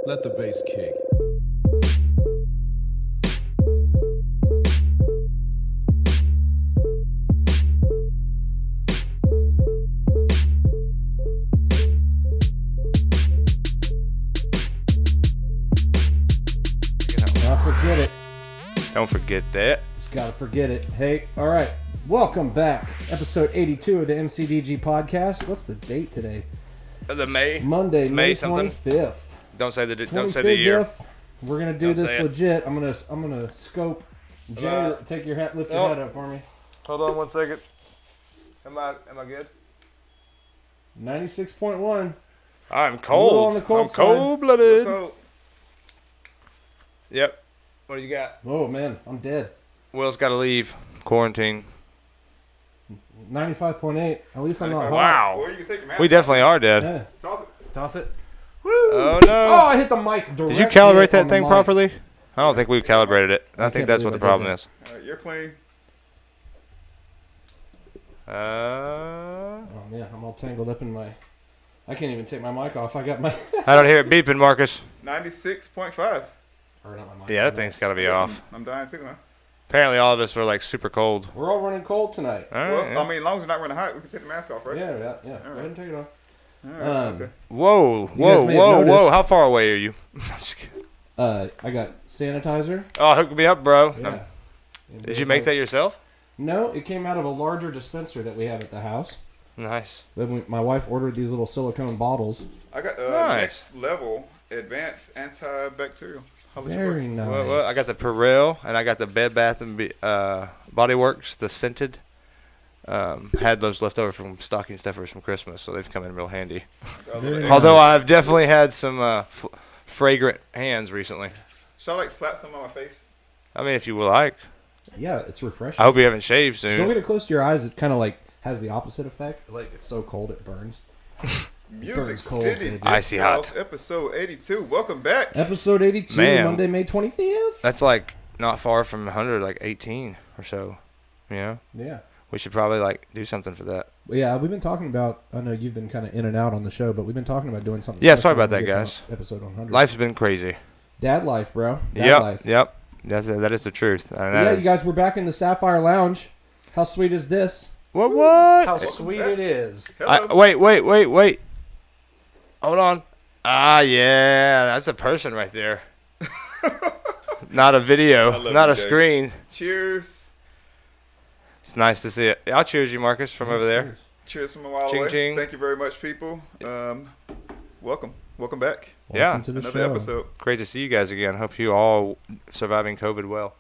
Let the bass kick. Forget it. Don't forget that. Just gotta forget it. Hey, all right. Welcome back. Episode 82 of the MCDG podcast. What's the date today? The May. Monday, It's May something. 25th. Don't say the year. We're gonna do Don't this say it. legit. I'm gonna scope. Jay, take your hat, lift your head up for me. Hold on 1 second. Am I good? 96.1. I'm A cold. little on the cold I'm side. cold-blooded. Yep. What do you got? Oh man, I'm dead. Will's got to leave. Quarantine. 95.8. At least I'm not hot. Wow. Or you can take your mask We definitely are dead. Yeah. Toss it. Toss it. Oh, no. Oh, I hit the mic directly. Did you calibrate on that the thing mic. properly? I don't think we've calibrated it. I think can't that's what the believe I did problem that. is. All right, you're clean. Oh man, I'm all tangled up in my. I can't even take my mic off. I got my. I don't hear it beeping, Marcus. 96.5. Or not my mic. Yeah, that thing's got to be off. I'm dying too, man. Apparently all of us are like super cold. We're all running cold tonight. All right, Well, yeah. I mean, as long as we're not running hot, we can take the mask off, right? Yeah. Go ahead and take it off. All right, okay. Whoa, guys whoa, may have whoa, whoa. noticed- How far away are you? Just kidding. I got sanitizer. Oh, hook me up, bro. Yeah. Did you make that yourself? No, it came out of a larger dispenser that we have at the house. Nice. My wife ordered these little silicone bottles. I got Nice. next level advanced antibacterial. Very nice. Well, I got the Perel and I got the Bed Bath and Body Works, the scented. Had those left over from stocking stuffers from Christmas, so they've come in real handy. Very Although I've definitely had some fragrant hands recently. Shall I like slap some on my face? I mean, if you would like. Yeah, it's refreshing. I hope you haven't shaved Just don't soon. get it close to your eyes. It kind of like has the opposite effect. Like it's so cold it burns. Music Burns cold, City. baby. Icy hot. Episode 82. Welcome back. Episode 82, Man. Monday, May 25th. That's like not far from 100, like 18 or so. You know? Yeah. We should probably like do something for that. Yeah, we've been talking about. I know you've been kind of in and out on the show, but we've been talking about doing something. Yeah, special sorry about when we that, get to guys. Episode 100. Life's been crazy. Dad life, bro. Dad Yep, life. yep. That is the truth. And that Yeah, is- you guys, we're back in the Sapphire Lounge. How sweet is this? What? How sweet it is. Hello. Wait. Hold on. Ah, yeah. That's a person right there. Not a I video. love Not you, a Jake. screen. Cheers. It's nice to see it. I'll cheers you, Marcus, from over there. Cheers. Cheers from a while Ching, away. ching. Thank you very much, people. Welcome back. Yeah. Welcome to the Another show. episode. Great to see you guys again. Hope you all surviving COVID well.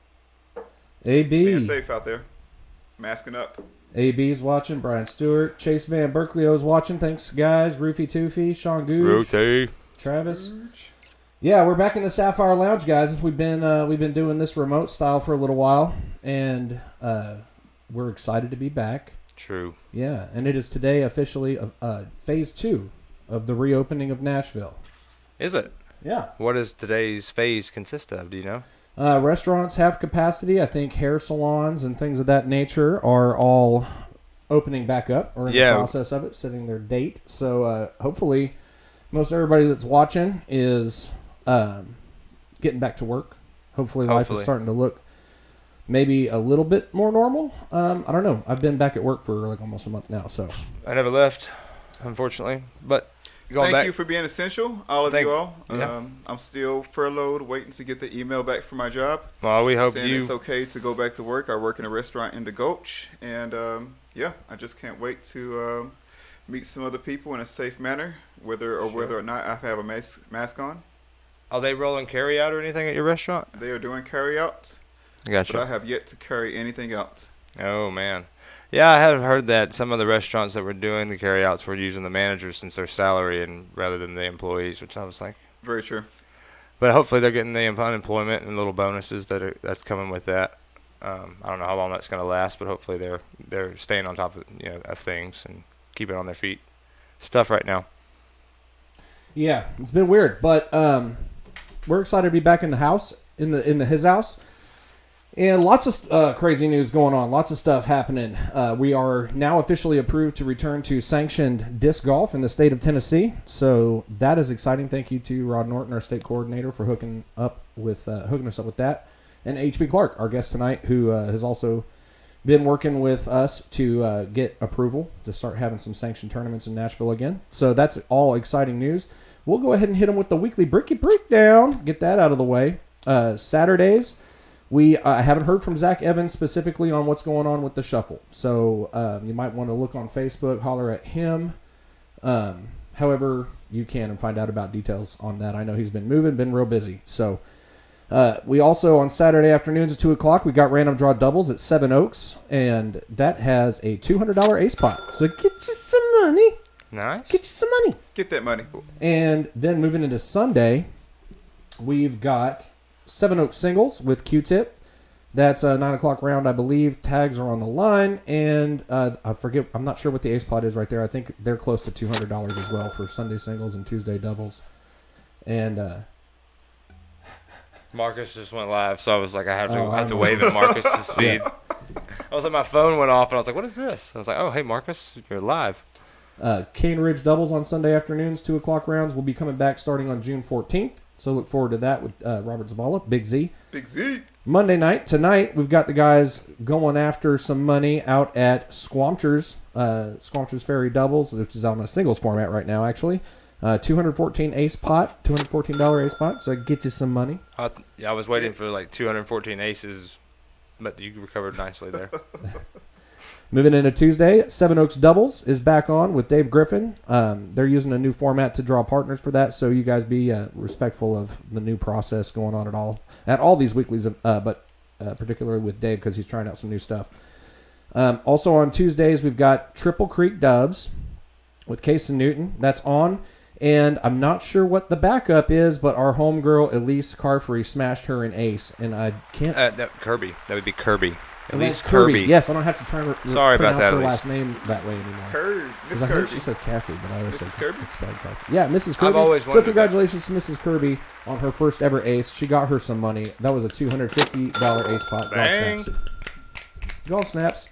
Staying AB. safe out there. Masking up. AB's watching. Brian Stewart. Chase Van Berkeley's watching. Thanks, guys. Roofy Toofy. Sean Googe. Rotate. Travis. Yeah, we're back in the Sapphire Lounge, guys. We've been doing this remote style for a little while, and we're excited to be back. True. Yeah, and it is today officially phase 2 of the reopening of Nashville. Is it? Yeah. What does today's phase consist of? Do you know? Restaurants have capacity. I think hair salons and things of that nature are all opening back up or in the Yeah. process of it, setting their date. So hopefully most everybody that's watching is getting back to work. Hopefully life is Hopefully. starting to look maybe a little bit more normal. I don't know. I've been back at work for like almost a month now. So I never left, unfortunately. But going Thank back. you for being essential, all of Thank- you all. yeah. I'm still furloughed, waiting to get the email back from my job. Well, we hope saying you. it's okay to go back to work. I work in a restaurant in the Gulch, and yeah, I just can't wait to meet some other people in a safe manner, whether or not I have a mask on. Are they rolling carry out or anything at your restaurant? They are doing carry out, Gotcha. but I have yet to carry anything out. Oh man, yeah, I have heard that some of the restaurants that were doing the carryouts were using the managers since their salary and rather than the employees, which I was like, Very true. but hopefully they're getting the unemployment and little bonuses that's coming with that. I don't know how long that's going to last, but hopefully they're staying on top of of things and keeping on their feet. It's tough right now. yeah, it's been weird, but we're excited to be back in the house, in his house. And lots of crazy news going on. Lots of stuff happening. We are now officially approved to return to sanctioned disc golf in the state of Tennessee. So that is exciting. Thank you to Rod Norton, our state coordinator, for hooking us up with that. And H.B. Clark, our guest tonight, who has also been working with us to get approval to start having some sanctioned tournaments in Nashville again. So that's all exciting news. We'll go ahead and hit them with the weekly Bricky Breakdown. Get that out of the way. Saturdays. We haven't heard from Zach Evans specifically on what's going on with the shuffle. So you might want to look on Facebook, holler at him. However you can and find out about details on that. I know he's been moving, been real busy. So we also, on Saturday afternoons at 2 o'clock, we got random draw doubles at Seven Oaks. And that has a $200 ace pot. So get you some money. Nice. Get you some money. Get that money. And then moving into Sunday, we've got Seven Oaks singles with Q-Tip. That's a 9 o'clock round, I believe. Tags are on the line, and I forget. I'm not sure what the ace pot is right there. I think they're close to $200 as well for Sunday singles and Tuesday doubles. And Marcus just went live, so I was like, I have to wave at Marcus's feed. I was like, my phone went off, and I was like, what is this? I was like, oh, hey, Marcus, you're live. Cane Ridge doubles on Sunday afternoons, 2 o'clock rounds will be coming back starting on June 14th. So look forward to that with Robert Zavala, Big Z. Big Z. Monday night, tonight, we've got the guys going after some money out at Squamchers. Squamchers Ferry Doubles, which is on a singles format right now, actually. $214 ace pot, $214 ace pot, so I can get you some money. I was waiting for like 214 aces, but you recovered nicely there. Moving into Tuesday, Seven Oaks Doubles is back on with Dave Griffin. They're using a new format to draw partners for that, so you guys be respectful of the new process going on at all these weeklies, but particularly with Dave because he's trying out some new stuff. Also on Tuesdays, we've got Triple Creek Dubs with Case and Newton. That's on, and I'm not sure what the backup is, but our homegirl Elise Carfrey smashed her in ace, and I can't... Kirby. That would be Kirby. Elise Kirby. Yes, I don't have to try and Sorry about pronounce that, her Elise. last name that way anymore. Miss I Kirby. think she says Caffrey, but I always say Mrs. Kirby? it's spelled Caffrey. Yeah, Mrs. Kirby. I've always so wondered congratulations to Mrs. Kirby on her first ever ace. She got her some money. That was a $250 ace pot. Bang. Golf snaps.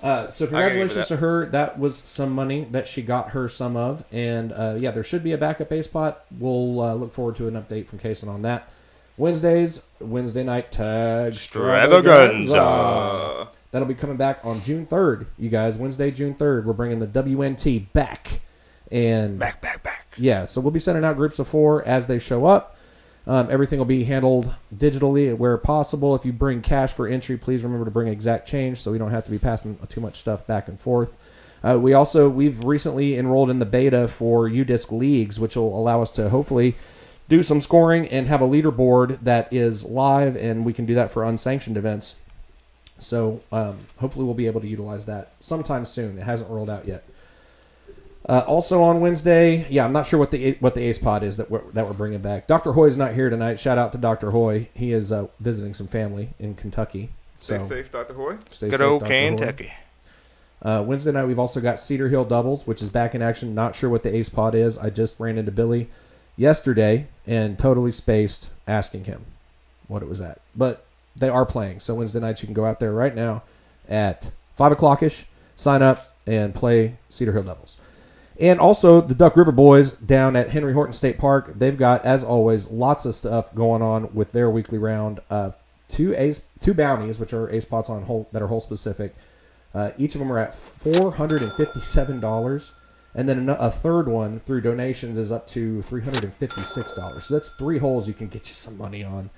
So congratulations to her. That was some money that she got her some of. And yeah, there should be a backup ace pot. We'll look forward to an update from Kason on that. Wednesday night tag Extravaganza. That'll be coming back on June 3rd, you guys. Wednesday, June 3rd. We're bringing the WNT back. And Back. yeah, so we'll be sending out groups of 4 as they show up. Everything will be handled digitally where possible. If you bring cash for entry, please remember to bring exact change so we don't have to be passing too much stuff back and forth. We've recently enrolled in the beta for UDisc Leagues, which will allow us to hopefully do some scoring and have a leaderboard that is live, and we can do that for unsanctioned events. So hopefully we'll be able to utilize that sometime soon. It hasn't rolled out yet. Also on Wednesday, yeah, I'm not sure what the ace pod is that we're bringing back. Dr. Hoy's not here tonight. Shout out to Dr. Hoy. He is visiting some family in Kentucky. Stay safe, Dr. Hoy. Good old Kentucky. Wednesday night, we've also got Cedar Hill Doubles, which is back in action. Not sure what the ace pod is. I just ran into Billy yesterday and totally spaced asking him what it was at. But they are playing. So Wednesday nights, you can go out there right now at 5 o'clock-ish, sign up, and play Cedar Hill Doubles. And also, the Duck River Boys down at Henry Horton State Park, they've got, as always, lots of stuff going on with their weekly round. Two bounties, which are ace pots on hole that are hole specific. Each of them are at $457, and then a third one through donations is up to $356. So that's 3 holes you can get you some money on.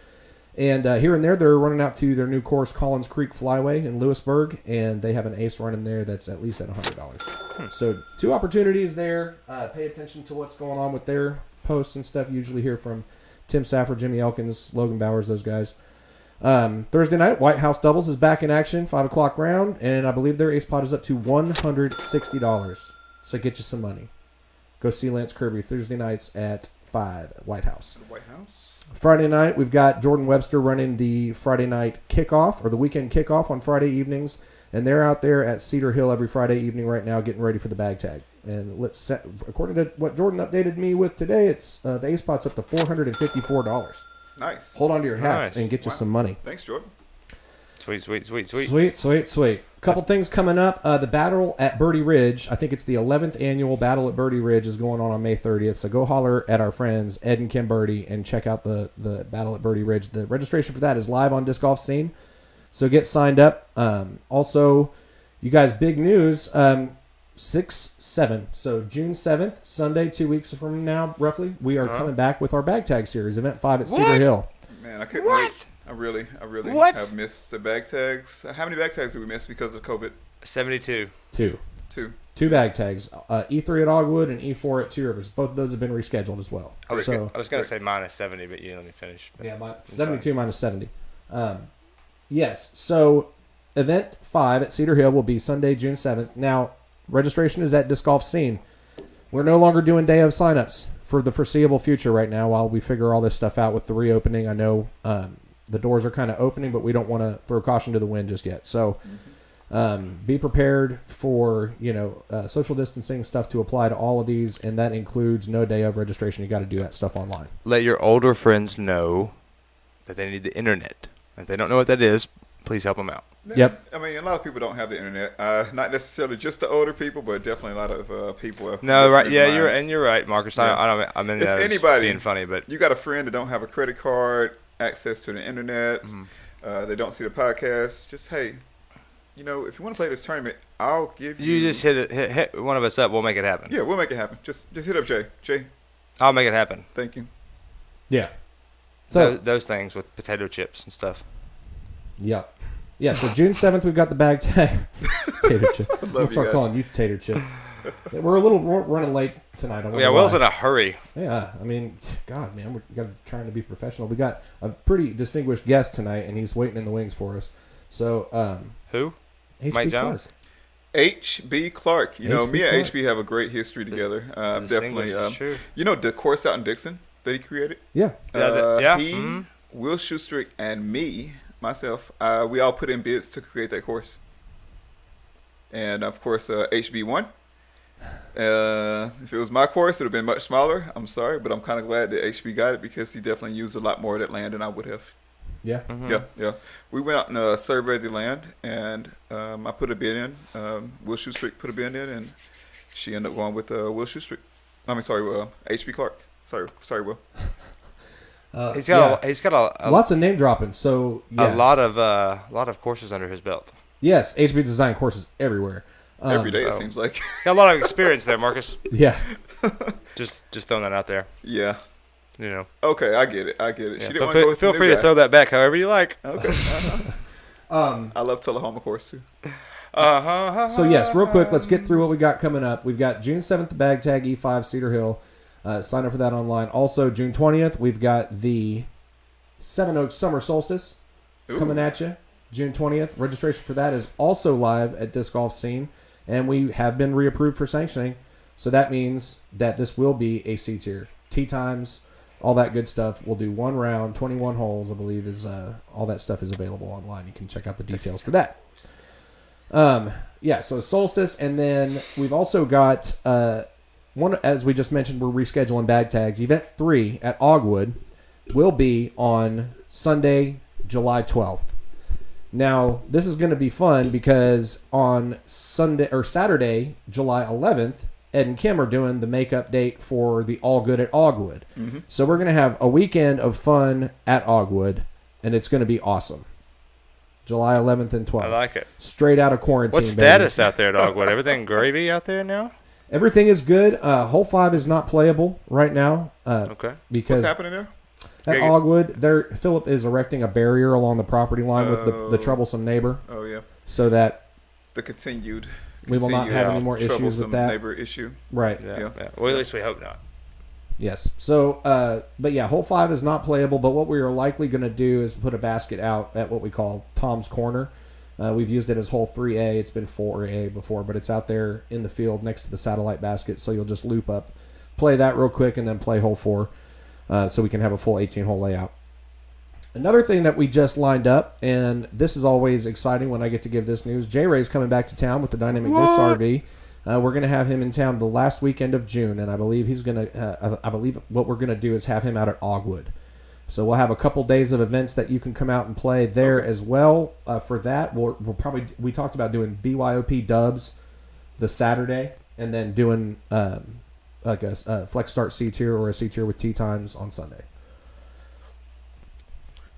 And here and there, they're running out to their new course, Collins Creek Flyway in Lewisburg, and they have an ace running there that's at least at $100. So 2 opportunities there. Pay attention to what's going on with their posts and stuff. You usually hear from Tim Safford, Jimmy Elkins, Logan Bowers, those guys. Thursday night, White House Doubles is back in action, 5 o'clock round, and I believe their ace pot is up to $160. So get you some money. Go see Lance Kirby Thursday nights at 5 at White House. The White House. Friday night, we've got Jordan Webster running the Friday night kickoff, or the weekend kickoff on Friday evenings, and they're out there at Cedar Hill every Friday evening right now getting ready for the bag tag. And according to what Jordan updated me with today, it's the ace pot's up to $454. Nice. Hold on to your hats and get you some money. Thanks, Jordan. Sweet. Sweet. Couple things coming up. The battle at Birdie Ridge, I think it's the 11th annual battle at Birdie Ridge, is going on May 30th. So go holler at our friends Ed and Kim Birdie and check out the battle at Birdie Ridge. The registration for that is live on Disc Golf Scene. So get signed up. Also, you guys, big news. 6-7. So June 7th, Sunday, 2 weeks from now, roughly, we are coming back with our bag tag series, Event 5 at Cedar Hill. Man, I couldn't wait. I really have missed the bag tags. How many bag tags did we miss because of COVID? 72. Two Two. bag tags. E3 at Ogwood and E4 at Two Rivers. Both of those have been rescheduled as well. I was going to say minus 70, but you let me finish. Yeah, 72 minus 70. Yes, so Event 5 at Cedar Hill will be Sunday, June 7th. Now, registration is at Disc Golf Scene. We're no longer doing day of signups for the foreseeable future right now while we figure all this stuff out with the reopening. I know the doors are kind of opening, but we don't want to throw caution to the wind just yet. So be prepared for social distancing stuff to apply to all of these, and that includes no day of registration. You got to do that stuff online. Let your older friends know that they need the internet. If they don't know what that is, please help them out. Yep. I mean, a lot of people don't have the internet. Not necessarily just the older people, but definitely a lot of people. No, right? Yeah, you're right, Marcus. Yeah. I'm in that. If anybody being funny, but you got a friend that don't have a credit card, access to the internet, they don't see the podcast. Just hey, if you want to play this tournament, I'll give you. You just hit one of us up. We'll make it happen. Yeah, we'll make it happen. Just hit up Jay. Jay, I'll make it happen. Thank you. Yeah. So those things with potato chips and stuff. Yep. Yeah, so June 7th, we've got the bag tag. Tater chip. We'll start calling you Tater Chip. We're running late tonight. Yeah, Will's in a hurry. Yeah, I mean, God, man, we're trying to be professional. We got a pretty distinguished guest tonight, and he's waiting in the wings for us. So, who? HB Mike Jones? H.B. Clark. Me Clark. and H.B. have a great history together. Definitely. The course out in Dixon that he created? Yeah. He, Will Schustrick, and myself, we all put in bids to create that course. And, of course, HB won. If it was my course, it would have been much smaller. I'm sorry, but I'm kind of glad that HB got it because he definitely used a lot more of that land than I would have. Yeah. Mm-hmm. Yeah. We went out and surveyed the land, and I put a bid in. Will Schustrick put a bid in, and she ended up going with Will Schustrick. HB Clark. Sorry, Will. He's got a lots of name dropping. So yeah. a lot of courses under his belt. Yes, HB designed courses everywhere. Every day it seems like. Got a lot of experience there, Marcus. Yeah. just throwing that out there. Yeah. Okay, I get it. Yeah, feel free to throw that back however you like. Okay. I love Tullahoma course too. So yes, real quick, let's get through what we got coming up. We've got June 7th, the bag tag E5 Cedar Hill. Sign up for that online. Also, June 20th, we've got the Seven Oaks Summer Solstice coming at you. June 20th. Registration for that is also live at Disc Golf Scene, and we have been reapproved for sanctioning. So that means that this will be a C tier. Tee times, all that good stuff. We'll do one round, 21 holes, I believe, is all that stuff is available online. You can check out the details for that. So Solstice, and then we've also got one, as we just mentioned, we're rescheduling bag tags. Event 3 at Ogwood will be on Sunday, July 12th. Now, this is going to be fun because on Saturday, July 11th, Ed and Kim are doing the makeup date for the All Good at Ogwood. Mm-hmm. So we're going to have a weekend of fun at Ogwood, and it's going to be awesome. July 11th and 12th. I like it. Straight out of quarantine. What's status out there at Ogwood? Everything gravy out there now? Everything is good. Hole 5 is not playable right now. Okay. Because what's happening there? At Ogwood, Philip is erecting a barrier along the property line with the troublesome neighbor. Oh, yeah. So that the continued we will not have any more issues with that neighbor issue. Right. Yeah. Well, at least we hope not. Yes. So, but yeah, hole 5 is not playable. But what we are likely going to do is put a basket out at what we call Tom's Corner. We've used it as hole 3A. It's been 4A before, but it's out there in the field next to the satellite basket. So you'll just loop up, play that real quick, and then play hole 4, so we can have a full 18-hole layout. Another thing that we just lined up, and this is always exciting when I get to give this news, J-Ray's coming back to town with the Dynamic Disc RV. We're going to have him in town the last weekend of June, and I believe he's going to. I believe what we're going to do is have him out at Ogwood. So we'll have a couple days of events that you can come out and play there as well. For that, we'll probably we talked about doing BYOP dubs the Saturday, and then doing like a Flex Start C tier or a C tier with tee times on Sunday.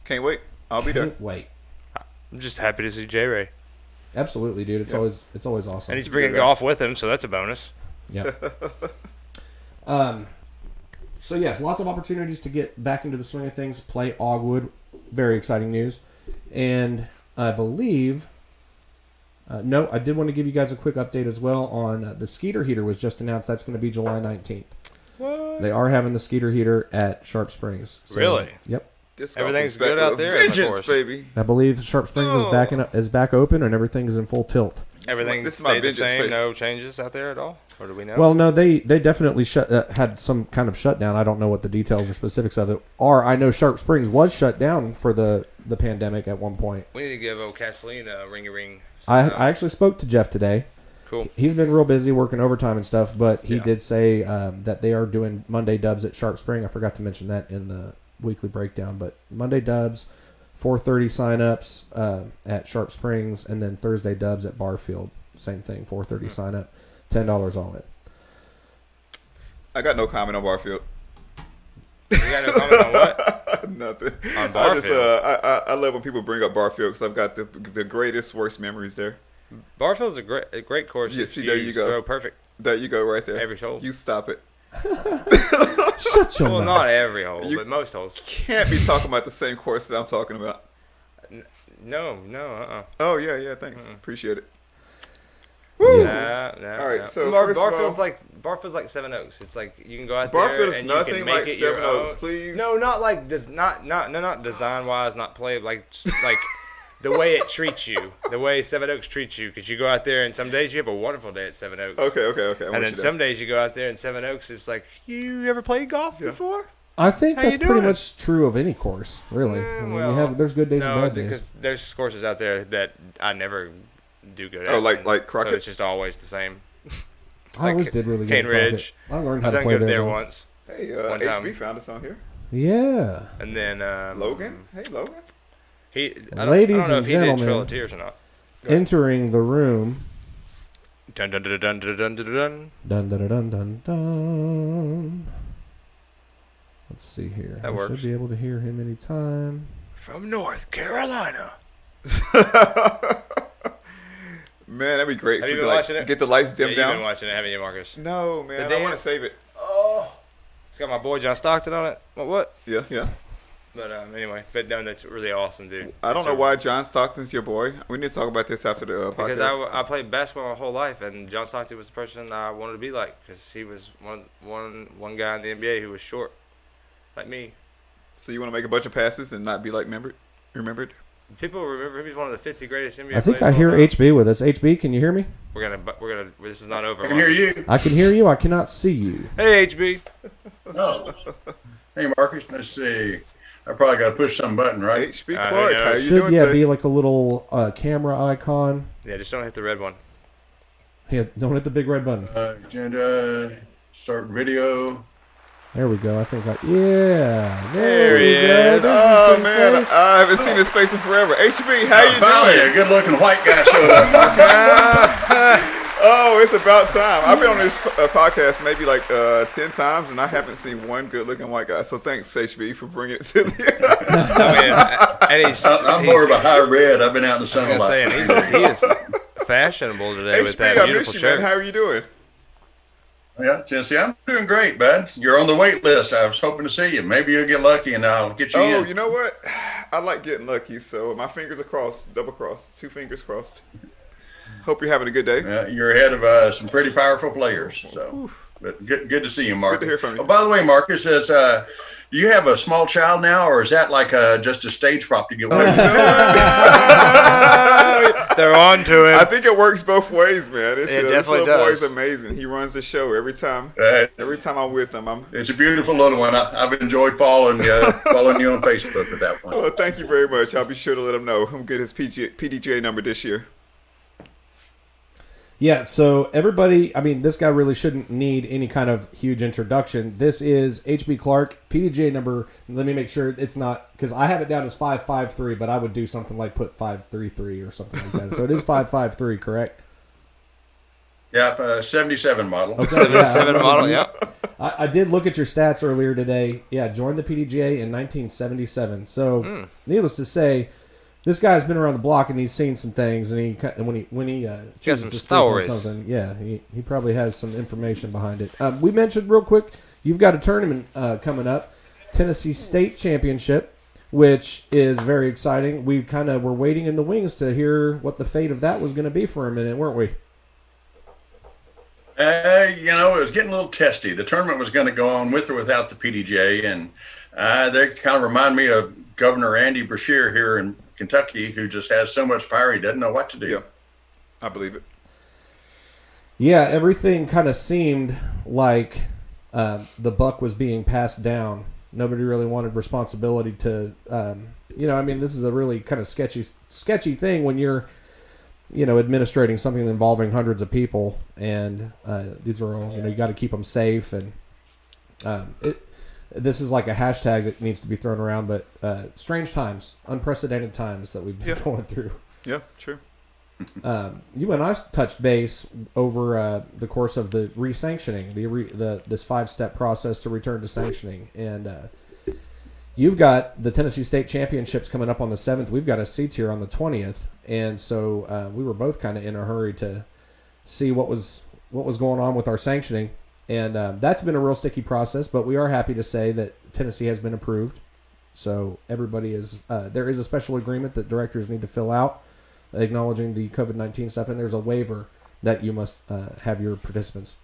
Can't wait. I'll be there. Can't wait. I'm just happy to see J Ray, Absolutely, dude. It's always awesome. and he's bringing golf with him, so that's a bonus. Yeah. So yes, lots of opportunities to get back into the swing of things. Play Ogwood, very exciting news, and I believe. No, I did want to give you guys a quick update as well on the Skeeter Heater was just announced. That's going to be July 19th. What? They are having the Skeeter Heater at Sharp Springs. So, Really? Yep. This golf Everything's is back good out with there in the vengeance, course. baby. I believe Sharp Springs is back open and everything is in full tilt. Everything This is my stayed the vengeance same. face. No changes out there at all, or do we know? Well, no, they definitely had some kind of shutdown. I don't know what the details or specifics of it are. I know Sharp Springs was shut down for the pandemic at one point. we need to give old Kathleen a ring. I actually spoke to Jeff today. Cool. He's been real busy working overtime and stuff, but he Yeah. did say that they are doing Monday dubs at Sharp Spring. I forgot to mention that in the weekly breakdown, but Monday dubs, 4:30 signups at Sharp Springs, and then Thursday dubs at Barfield. Same thing, 4:30 sign up, $10 all in. I got no comment on Barfield. You got no comment on what? Nothing. On I just Barfield. I love when people bring up Barfield because I've got the greatest worst memories there. Barfield's a great course. Yeah, if see, there you go. Throw perfect There you go, right there. every hole. You stop it. Shut your Well, mouth. not every hole, You- but most holes. Can't be talking about the same course that I'm talking about. No. Oh yeah, thanks. Appreciate it. Yeah. No. All right, no. so first of Barfield's like Seven Oaks. It's like you can go out Barfield there is and you nothing can make like it your Seven Oaks, own. please. No, not like not design wise, not play like the way it treats you, the way Seven Oaks treats you. Because you go out there and some days you have a wonderful day at Seven Oaks. Okay. I'm And with then you there. some days you go out there and Seven Oaks is like, you ever played golf before? I think How you that's pretty doing? much true of any course, really. I mean, well, there's good days and No, bad days. because there's courses out there that I never do good at. Oh, like and Crockett? So it's just always the same. I always like did really good. Cane at Crockett. Ridge. I learned how I've to done play good there. there though. once. Hey, one time. HB found us on here. Yeah. And then Logan. Hey, Logan. I Ladies don't know and if he did gentlemen. Trail of Tears or not. Entering the room. Dun dun dun dun dun dun dun dun. Dun dun dun dun dun. Let's see here. That I works. should be able to hear him anytime. From North Carolina. Man, that'd be great. Have if you we been could, watching it? Get the lights Yeah, dimmed you've down. been watching it, haven't you, Marcus? No, man. The I want to dance? save it. Oh, it's got my boy John Stockton on it. What? Yeah. But anyway, but no, that's really awesome, dude. I don't It's know a- why John Stockton's your boy. We need to talk about this after the Because podcast. I played basketball my whole life, and John Stockton was the person I wanted to be like, because he was one guy in the NBA who was short, like me. So you want to make a bunch of passes and not be like remembered? People remember him. He's one of the 50 greatest NBA I think players I of all hear time. HB with us. HB, can you hear me? We're gonna. This is not over. I can hear Marcus. you. I can hear you. I cannot see you. Hey, HB. Oh. Hey, Marcus. Let's see. I probably got to push some button, right? HB I Clark, know. how you Should doing today? be like a little camera icon. Yeah, just don't hit the red one. Yeah, don't hit the big red button. Agenda. Start video. There we go. I think There there he we go. is. There's Oh his big man, face. I haven't seen his face in forever. HB, how you Finally, doing? a good-looking white guy showed up. Oh, it's about time. I've been on this podcast maybe like 10 times, and I haven't seen one good-looking white guy. So thanks, HB, for bringing it to me. I mean, and I'm more of a high red. I've been out in the sun a I'm lot. saying he is fashionable today with HB, that I beautiful miss you, man. shirt. How are you doing? Yeah, Tennessee, I'm doing great, bud. You're on the wait list. I was hoping to see you. Maybe you'll get lucky and I'll get you Oh, in. you know what? I like getting lucky, so my fingers are crossed, double crossed, 2 fingers crossed. Hope you're having a good day. You're ahead of some pretty powerful players. So, but good to see you, Marcus. Good to hear from you. Oh, by the way, Marcus, it's do you have a small child now, or is that like just a stage prop to get away? They're on to him. I think it works both ways, man. It This definitely little boy does. is amazing. He runs the show every time. Every time I'm with him, It's a beautiful little one. I've enjoyed following you on Facebook with that one. Well, thank you very much. I'll be sure to let him know. I'm get his PDGA number this year. Yeah, so everybody, I mean, this guy really shouldn't need any kind of huge introduction. This is HB Clark, PDGA number. Let me make sure it's not, because I have it down as 553, but I would do something like put 533 or something like that. So it is 553, correct? Yeah, 77 model. Okay, 77 model, yeah. I did look at your stats earlier today. Yeah, joined the PDGA in 1977. So, needless to say, this guy's been around the block and he's seen some things. And when he chooses some to speak on stories. something, yeah, he probably has some information behind it. We mentioned real quick, you've got a tournament coming up, Tennessee State Championship, which is very exciting. We kind of were waiting in the wings to hear what the fate of that was going to be for a minute, weren't we? It was getting a little testy. The tournament was going to go on with or without the PDGA, and they kind of remind me of Governor Andy Beshear here in Kentucky, who just has so much fire he doesn't know what to do. Yeah, I believe it. Yeah, everything kind of seemed like the buck was being passed down. Nobody really wanted responsibility to, this is a really kind of sketchy thing when you're, administrating something involving hundreds of people, and these are all, you got to keep them safe, and this is like a hashtag that needs to be thrown around, but strange times, unprecedented times that we've been going through. Yeah, true. You and I touched base over the course of the re-sanctioning, this 5-step process to return to sanctioning, and you've got the Tennessee State Championships coming up on the 7th. We've got a seat here on the 20th, and so we were both kind of in a hurry to see what was going on with our sanctioning, and that's been a real sticky process. But we are happy to say that Tennessee has been approved. So everybody is there is a special agreement that directors need to fill out, acknowledging the COVID-19 stuff, and there's a waiver that you must have your participants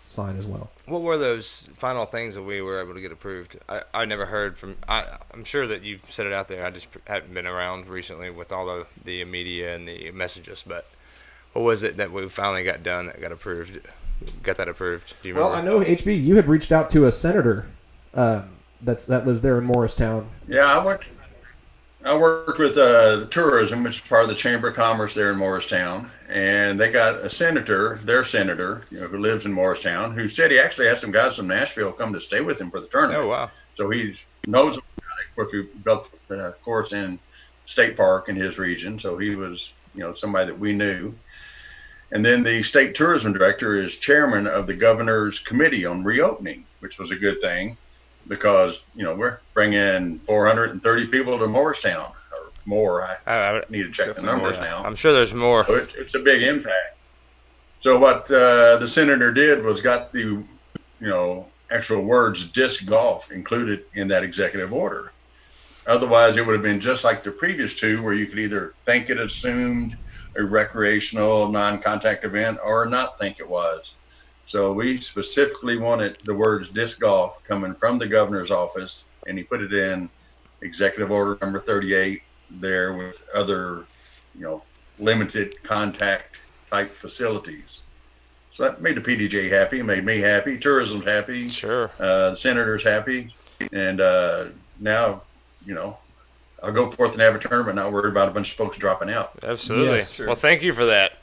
sign as well. What were those final things that we were able to get approved? I never heard from. I'm sure that you've said it out there. I just haven't been around recently with all the media and the messages. But what was it that we finally got done that got approved? Got that approved? Do you remember? Well, I know HB, you had reached out to a senator that lives there in Morristown. Yeah, I worked with the tourism, which is part of the Chamber of Commerce there in Morristown, and they got a senator, their senator, who lives in Morristown, who said he actually had some guys from Nashville come to stay with him for the tournament. Oh, wow. So he knows about it. Of course, we built a course in State Park in his region, so he was, somebody that we knew. And then the state tourism director is chairman of the governor's committee on reopening, which was a good thing. Because, we're bringing 430 people to Morristown or more. I need to check the numbers now. I'm sure there's more. So it's a big impact. So what the senator did was got the, actual words disc golf included in that executive order. Otherwise, it would have been just like the previous two, where you could either think it assumed a recreational non-contact event or not think it was. So we specifically wanted the words disc golf coming from the governor's office, and he put it in executive order number 38 there with other, limited contact type facilities. So that made the PDJ happy, made me happy, tourism's happy. Sure. The senator's happy. And now, I'll go forth and have a tournament, not worried about a bunch of folks dropping out. Absolutely. Yes, sure. Well, thank you for that.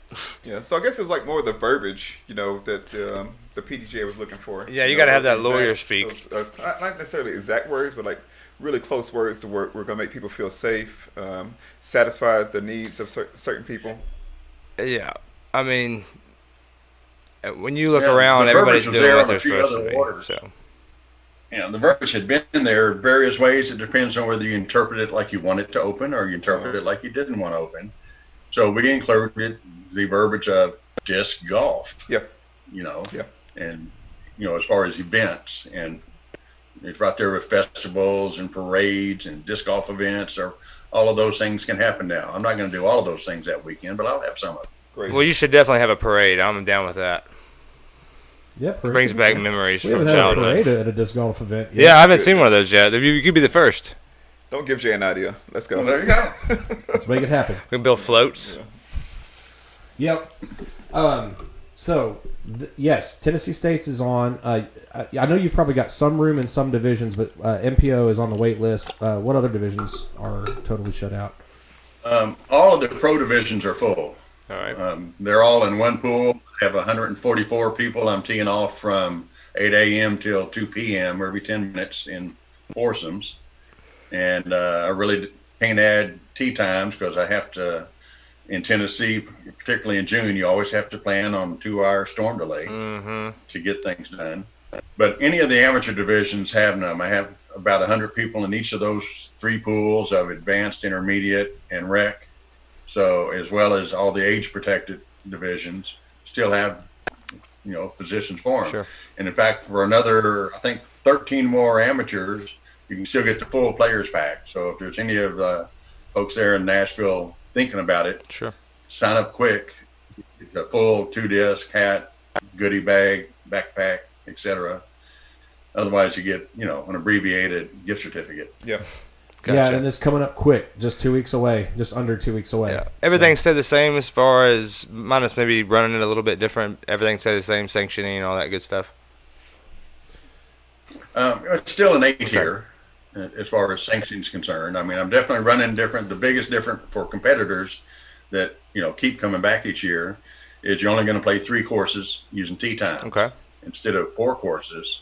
Yeah, so I guess it was like more of the verbiage, that the PDGA was looking for. Yeah, you got to have that those lawyer exact- speak. those, not necessarily exact words, but like really close words to work. We're going to make people feel safe, satisfy the needs of certain people. Yeah. I mean, when you look Yeah, around, the everybody's verbiage was doing there what on they're a few supposed other to be. orders. So. The verbiage had been there various ways. It depends on whether you interpret it like you want it to open or you interpret it like you didn't want to open. So we included the verbiage of disc golf. Yeah. Yeah. And, as far as events, and it's right there with festivals and parades and disc golf events, or all of those things can happen now. I'm not going to do all of those things that weekend, but I'll have some of them. Great. Well, you should definitely have a parade. I'm down with that. Yep. It brings back memories We from haven't had a childhood. parade at a disc golf event yet. Yeah, I haven't seen one of those yet. You could be the first. Don't give Jay an idea. Let's go. Well, there you go. Let's make it happen. We can build floats. Yep. Yes, Tennessee State's is on. I know you've probably got some room in some divisions, but MPO is on the wait list. What other divisions are totally shut out? All of the pro divisions are full. All right. They're all in one pool. I have 144 people. I'm teeing off from 8 a.m. till 2 p.m. every 10 minutes in foursomes. And I really can't add tee times because I have to, in Tennessee, particularly in June, you always have to plan on 2-hour storm delay to get things done. But any of the amateur divisions have them. I have about 100 people in each of those 3 pools of advanced, intermediate, and rec. So as well as all the age-protected divisions still have, positions for them. Sure. And in fact, for another, I think, 13 more amateurs, you can still get the full players pack. So if there's any of the folks there in Nashville thinking about it, Sure. sign up quick. It's a full 2-disc hat, goodie bag, backpack, etc. Otherwise, you get, an abbreviated gift certificate. Yeah. Gotcha. Yeah, and it's coming up quick. Just 2 weeks away. Just under 2 weeks away. Yeah. Everything stayed the same as far as minus maybe running it a little bit different. Everything stayed the same, sanctioning, all that good stuff. It's still an A tier as far as sanctions concerned. I mean, I'm definitely running different. The biggest difference for competitors that, keep coming back each year is you're only going to play 3 courses using tee time. Okay. Instead of 4 courses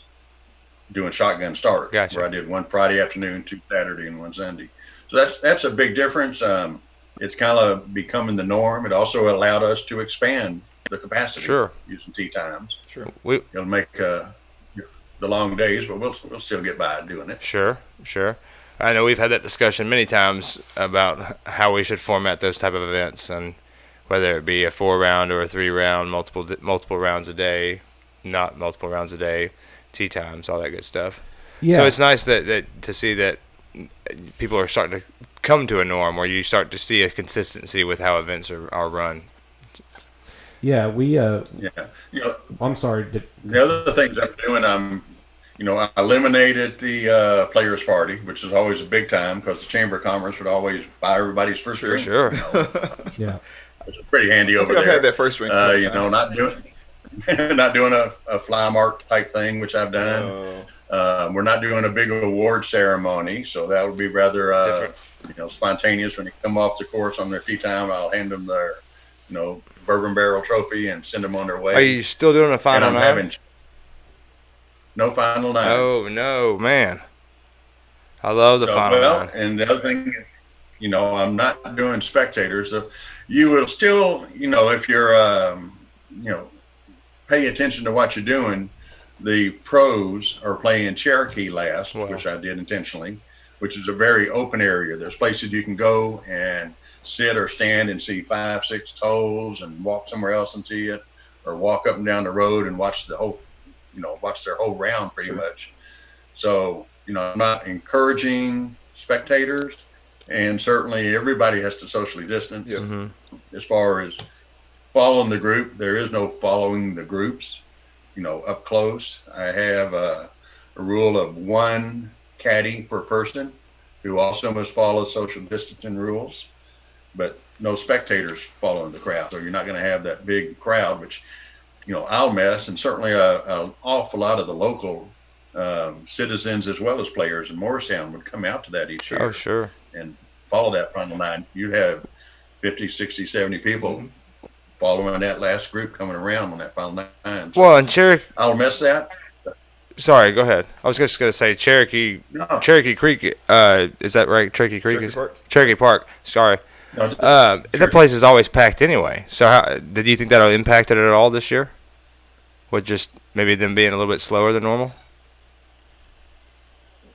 doing shotgun starts. Gotcha. Where I did 1 Friday afternoon, 2 Saturday, and 1 Sunday. So that's a big difference. It's kind of becoming the norm. It also allowed us to expand the capacity Sure. using tee times. Sure. It'll make the long days, but we'll still get by doing it. Sure. I know we've had that discussion many times about how we should format those type of events, and whether it be a 4-round or a 3-round, multiple rounds a day, not multiple rounds a day, tee times, all that good stuff. Yeah. So it's nice that to see that people are starting to come to a norm where you start to see a consistency with how events are run. Yeah, we. Yeah. I'm sorry. The other things I'm doing, I eliminated the players party, which is always a big time because the Chamber of Commerce would always buy everybody's first drink. Sure. Yeah. Which is pretty handy over I've there. had that first drink. Not doing a fly mark type thing, which I've done. We're not doing a big award ceremony, so that would be rather Different. spontaneous. When they come off the course on their tee time, I'll hand them their bourbon barrel trophy and send them on their way. Are you still doing a and final I'm nine? having no final nine. Oh no, man! I love the final nine. And the other thing, I'm not doing spectators. So you will still, if you're, pay attention to what you're doing. The pros are playing Cherokee last, Wow. which I did intentionally, which is a very open area. There's places you can go and sit or stand and see 5, 6 holes and walk somewhere else and see it, or walk up and down the road and watch the whole, watch their whole round pretty much. So, I'm not encouraging spectators, and certainly everybody has to socially distance. Yes. As far as following the group, there is no following the groups, up close. I have a rule of 1 caddy per person who also must follow social distancing rules, but no spectators following the crowd. So you're not going to have that big crowd, which, I'll mess, and certainly an awful lot of the local citizens as well as players in Morristown would come out to that each year. Oh sure. And follow that final nine. You'd have 50, 60, 70 people following that last group coming around on that final nine. So Well, and Cherokee. I'll miss that. Sorry, go ahead. I was just going to say Cherokee Creek. Is that right? Cherokee Creek Cherokee is Park. Cherokee Park. Sorry. No, That place is always packed anyway. So, did you think that'll impact it at all this year? With just maybe them being a little bit slower than normal?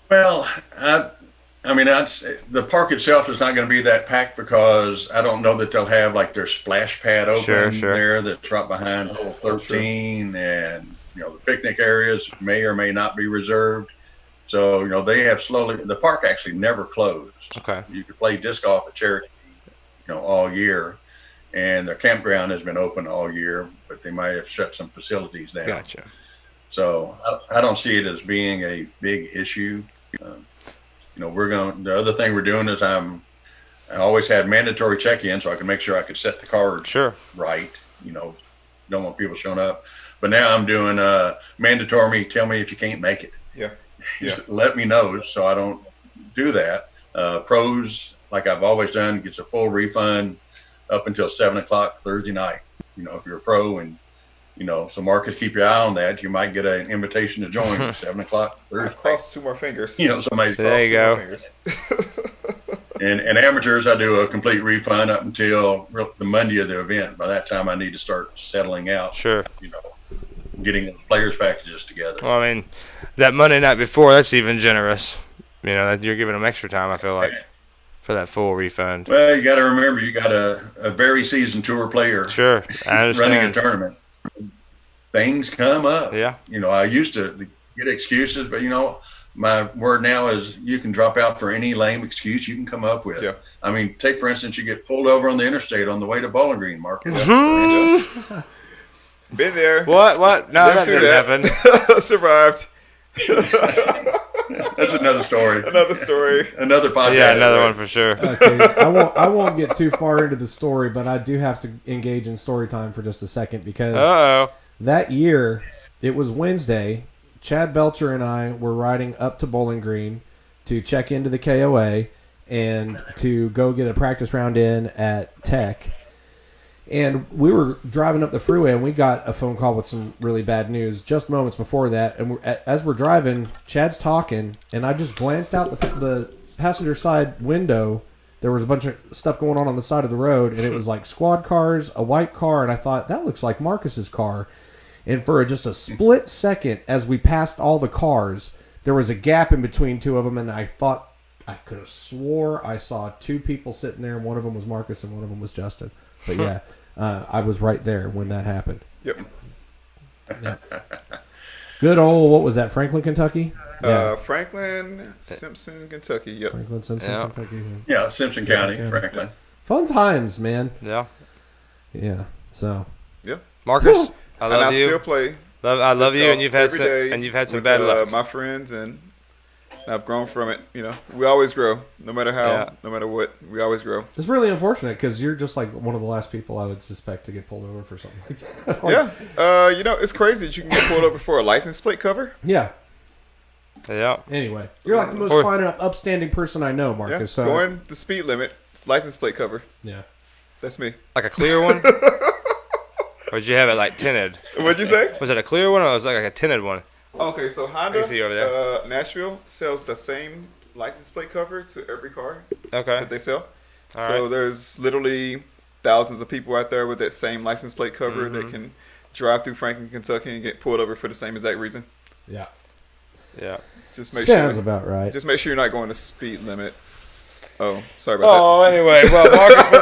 Well, the park itself is not going to be that packed because I don't know that they'll have like their splash pad open Sure. there that's right behind hole 13, and the picnic areas may or may not be reserved. So they have the park actually never closed. Okay. You could play disc golf at Cherokee, all year, and their campground has been open all year, but they might have shut some facilities down. Gotcha. So I don't see it as being a big issue. The other thing we're doing is I always had mandatory check-in so I can make sure I could set the cards Sure. right. Don't want people showing up. But now I'm doing mandatory. Tell me if you can't make it. Yeah. Just let me know so I don't do that. Pros, like I've always done, gets a full refund. up until 7 o'clock Thursday night. If you're a pro, and so Marcus, keep your eye on that. You might get an invitation to join at 7 o'clock I Thursday. crossed 2 more fingers. Somebody. There you go. Fingers. And amateurs, I do a complete refund up until the Monday of the event. By that time, I need to start settling out. Sure. Getting the players packages together. Well, I mean, that Monday night before, that's even generous. That you're giving them extra time, I feel like, for that full refund. Well, you got to remember, you got a very seasoned tour player Sure, I understand. running a tournament. Things come up. Yeah. I used to get excuses, but my word now is you can drop out for any lame excuse you can come up with. Yeah. I mean, take for instance, you get pulled over on the interstate on the way to Bowling Green, Marcus. Been there. What? No, that Been didn't through happen. Survived. That's another story. Another story. Another podcast. Yeah, another one for sure. Okay, I won't get too far into the story, but I do have to engage in story time for just a second because Uh-oh. that year it was Wednesday. Chad Belcher and I were riding up to Bowling Green to check into the KOA and to go get a practice round in at Tech. And we were driving up the freeway, and we got a phone call with some really bad news just moments before that. And as we're driving, Chad's talking, and I just glanced out the passenger side window. There was a bunch of stuff going on the side of the road, and it was like squad cars, a white car, and I thought, that looks like Marcus's car. And for just a split second, as we passed all the cars, there was a gap in between two of them, and I thought, I could have swore I saw two people sitting there, and one of them was Marcus and one of them was Justin. But yeah. I was right there when that happened. Yep. Good old, what was that, Franklin, Kentucky? Yeah. Franklin, Simpson, Kentucky. Yep. Franklin, Simpson, Yeah. Kentucky. Yeah, Simpson County, County. Franklin. Fun times, man. Yeah. Yeah. So, Marcus, I And I love you. still play. I love you, and you've had every day some with, bad luck. My friends, and I've grown from it. We always grow, no matter how, Yeah. no matter what. We always grow. it's really unfortunate because you're just like one of the last people I would suspect to get pulled over for something like that. Like, Yeah. It's crazy that you can get pulled over for a license plate cover. Yeah. Yeah. Anyway, you're like the most Or- fine and upstanding person I know, Marcus. Yeah. So, Going the speed limit, license plate cover. yeah. That's me. Like a clear one? Or did you have it like tinted? What'd you say? Was it a clear one or was it like a tinted one? Okay, so Honda, I see over there. Nashville sells the same license plate cover to every car Okay. that they sell. All So right. there's literally thousands of people out there with that same license plate cover Mm-hmm. that can drive through Franklin, Kentucky, and get pulled over for the same exact reason. Yeah. Yeah. Just make Sounds sure. about right. Just make sure you're not going the speed limit. Oh, sorry about Oh, anyway, well, Marcus, we're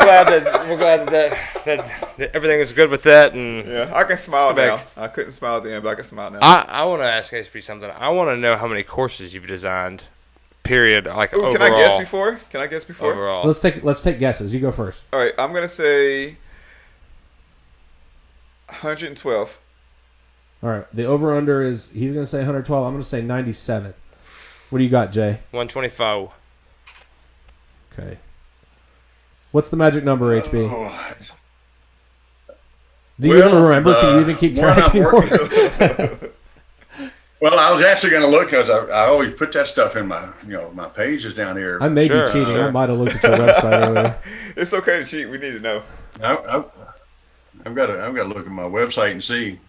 glad that everything is good with that, and that. Yeah, I can smile Let's go now. back. I couldn't smile then, but I can smile now. I want to ask HP something. I want to know how many courses you've designed. Period. Like Ooh, overall. can I guess before? Can I guess before? Overall. Let's take guesses. You go first. All right, I'm gonna say 112. All right. The over under is he's going to say 112. I'm going to say 97. What do you got, Jay? 125. Okay. What's the magic number, HB? Oh, Do you even remember? Can you even keep one track I'm anymore? working- Well, I was actually going to look because I always put that stuff in my my pages down here. I may Sure, be cheating. I sure. might have looked at your website earlier. It's okay to cheat. We need to know. I've got to look at my website and see